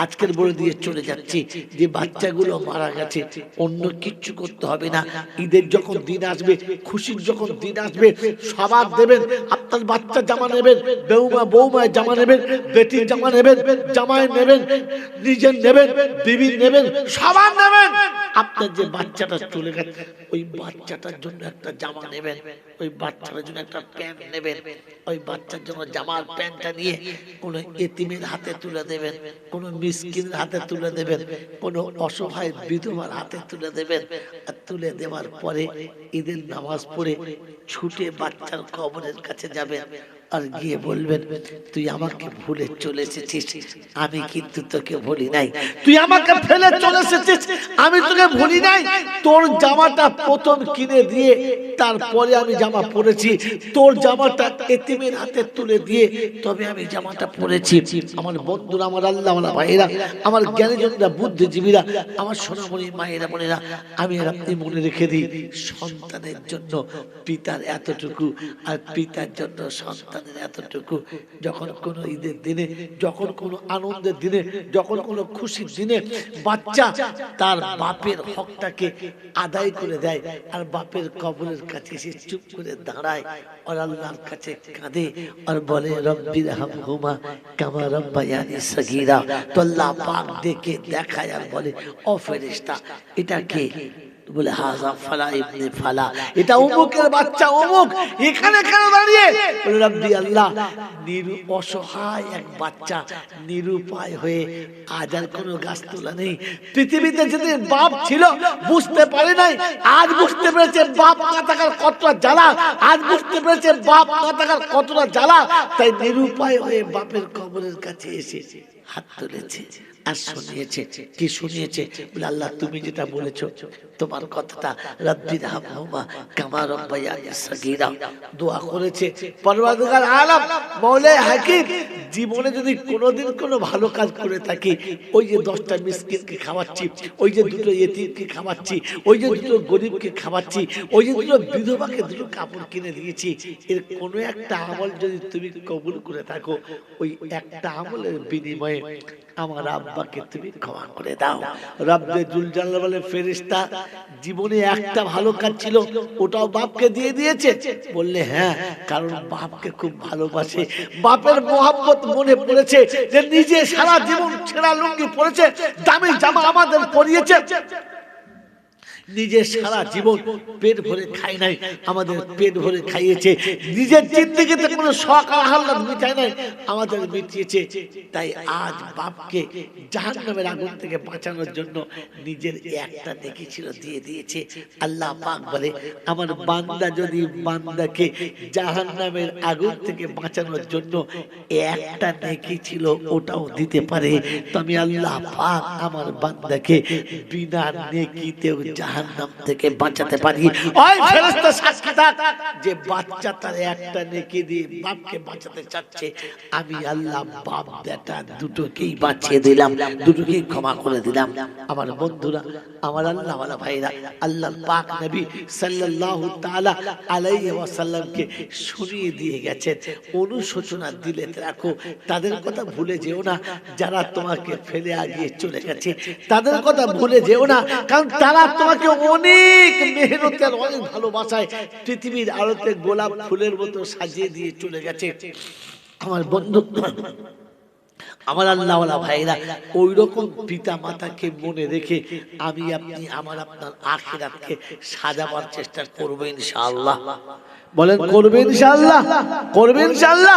আজকের বলে দিয়ে চলে যাচ্ছি যে বাচ্চাগুলো মারা গেছে, অন্য কিচ্ছু করতে হবে না। ঈদের যখন দিন আসবে, খুশির যখন দিন আসবে, সবার দেবেন। আপনার বাচ্চা জামা নেবেন, বৌমায় জামা নেবেন, বেটির জামা নেবেন, জামাই নেবেন, নিজের নেবেন, বিবি নেবেন, সবার নেবেন। আপনার যে বাচ্চাটা চলে গেছে ওই বাচ্চাটার জন্য একটা জামা নেবেন, ওই বাচ্চাটার জন্য একটা প্যান্ট নেবেন। ওই বাচ্চার জন্য জামার প্যান্টটা নিয়ে কোনো এতিমের হাতে তুলে দেবেন, কোনো মিসকিনের হাতে তুলে দেবেন, কোনো অসহায় বিধবার হাতে তুলে দেবেন। আর তুলে দেওয়ার পরে ঈদের নামাজ পড়ে ছুটে বাচ্চার কবরের কাছে যাবেন আর গিয়ে বলবেন, তুই আমাকে ভুলে চলে এসেছিস, আমি কিন্তু তোকে ভুলি নাই। তুই আমাকে ফেলে চলে এসেছিস, আমি তোকে ভুলি নাই। তোর জামাটা প্রথম কিনে দিয়ে তারপরে আমি জামা পরেছি, তোর জামাটা এতিমের হাতে তুলে দিয়ে তবে আমি জামাটা পরেছি। আমার বন্ধুরা, আমার আল্লাহওয়ালা ভাইয়েরা, আমার জ্ঞানীজনরা, বুদ্ধিজীবীরা, আমার সোনামণি মায়েরা, বোনেরা, আমি আর আপনি মনে রেখে দিই, সন্তানের জন্য পিতার এতটুকু আর পিতার জন্য সন্তানের এতটুকু। যখন কোনো ঈদের দিনে, যখন কোনো আনন্দের দিনে, যখন কোনো খুশির দিনে বাচ্চা তার বাপের হকটাকে আদায় করে দেয় আর বাপের কবরের কাছে এসে চুপ করে দাঁড়ায় আর আল্লাহর কাছে কাঁদে আর বলে, রব্বি রহমহুমা কামা রব্বায়ানি সগীরা। তো আল্লাহ পাক ডেকে দেখায় আর বলে, ও ফেরেশতা, এটা কে? বলে, হাযা ফালা ইবনে ফালা, এটা অমুকের বাচ্চা অমুক, এখানে কেন দাঁড়িয়ে? বলে, রব্বি আল্লাহ, অসহায় এক বাচ্চা নিরুপায় হয়ে, আজ আর কোনো গাছ তোলা নেই। পৃথিবীতে যেদিন বাপ ছিল বুঝতে পারে নাই, আজ বুঝতে পেরেছে বাপ না থাকার কতটা জ্বালা, আজ বুঝতে পেরেছে বাপ না থাকার কতটা জ্বালা। তাই নিরুপায় হয়ে বাপের কবরের কাছে এসে হাত তুলেছে আর শুনিয়েছে। কি শুনিয়েছে? বলে, আল্লাহ তুমি যেটা বলেছো, তোমার কথাটা, রব্বি রহমহুমা কামা রব্বায়ানি সগীরা, দোয়া করেছে। পরওয়ারদিগার আলম, মওলাই হাকিম, জীবনে যদি কোনোদিন কোনো ভালো কাজ করে থাকি, ওই যে 10টা মিসকিনকে খাওয়াচ্ছি, ওই যে 2টো ইয়েতিমকে খাওয়াচ্ছি, ওই যে 2টো গরিবকে খাওয়াচ্ছি, ওই যে 2টো বিধবাকে 2টো কাপড় কিনে দিয়েছি, এর কোনো একটা আমল যদি তুমি কবুল করে থাকো, ওই একটা আমলের বিনিময়ে আমার আব্বাকে তুমি ক্ষমা করে দাও। রব্বে জুল জালাল বলে, ফেরেশতা, জীবনে একটা ভালো কাজ ছিল, ওটাও বাপকে দিয়ে দিয়েছে? বললে, হ্যাঁ, কারণ বাপকে খুব ভালোবাসে, বাপের মোহাব্বত মনে পড়েছে, যে নিজে সারা জীবন ছেঁড়া লুঙ্গি পরেছে, দামি জামা আমাদের পরিয়েছে, নিজে সারা জীবন পেট ভরে খাই নাই, আমাদের পেট ভরে খাইয়েছে, নিজের জিন্দেগিতে কোনো শখ আর আহ্লাদ মিটায় নাই, আমাদের মিটিয়েছে। তাই আজ বাপকে জাহান্নামের আগুন থেকে বাঁচানোর জন্য নিজের একটা নেকি ছিল দিয়ে দিয়েছে। আল্লাহ পাক বলে, আমার বান্দা যদি বান্দাকে জাহান্নামের আগুন থেকে বাঁচানোর জন্য একটা নেকি ছিল ওটাও দিতে পারে, তো আমি আল্লাহ পাক আমার বান্দাকে বিনা নেকিতেও জাহান্নাম থেকে বাঁচাতে পারি। ওই ফেরেশতা সাক্ষী থাক, যে বাচ্চা তার একটা নেকি দিয়ে বাপকে বাঁচাতে চাচ্ছে, আমি আল্লাহ বাপ বেটা দুটোকেই বাঁচিয়ে দিলাম, দুটোকেই ক্ষমা করে দিলাম। আমার বন্ধুরা, আমার আল্লাহওয়ালা ভাইরা, আল্লাহ পাক নবী সাল্লাল্লাহু তাআলা আলাইহি ওয়াসাল্লামকে শুনিয়ে দিয়ে গেছেন, অনুশোচনা দিলে রাখো, তাদের কথা ভুলে যেও না যারা তোমাকে ফেলে আগিয়ে চলে গেছে, তাদের কথা ভুলে যেও না, কারণ তারা তোমাকে অনেক মেহনতে আর অনেক ভালোবাসায় পৃথিবীর আলোতে গোলাপ ফুলের মতো সাজিয়ে দিয়ে চলে গেছে। আমার বন্ধু, আমার আল্লাহওয়ালা ভাইরা, ওই রকম পিতা মাতাকে মনে রেখে আমি আপনি আমার আপনার আখিরাতকে সাজাবার চেষ্টা করবো ইনশাআল্লাহ। বলেন করবে ইনশাআল্লাহ, করবে ইনশাআল্লাহ।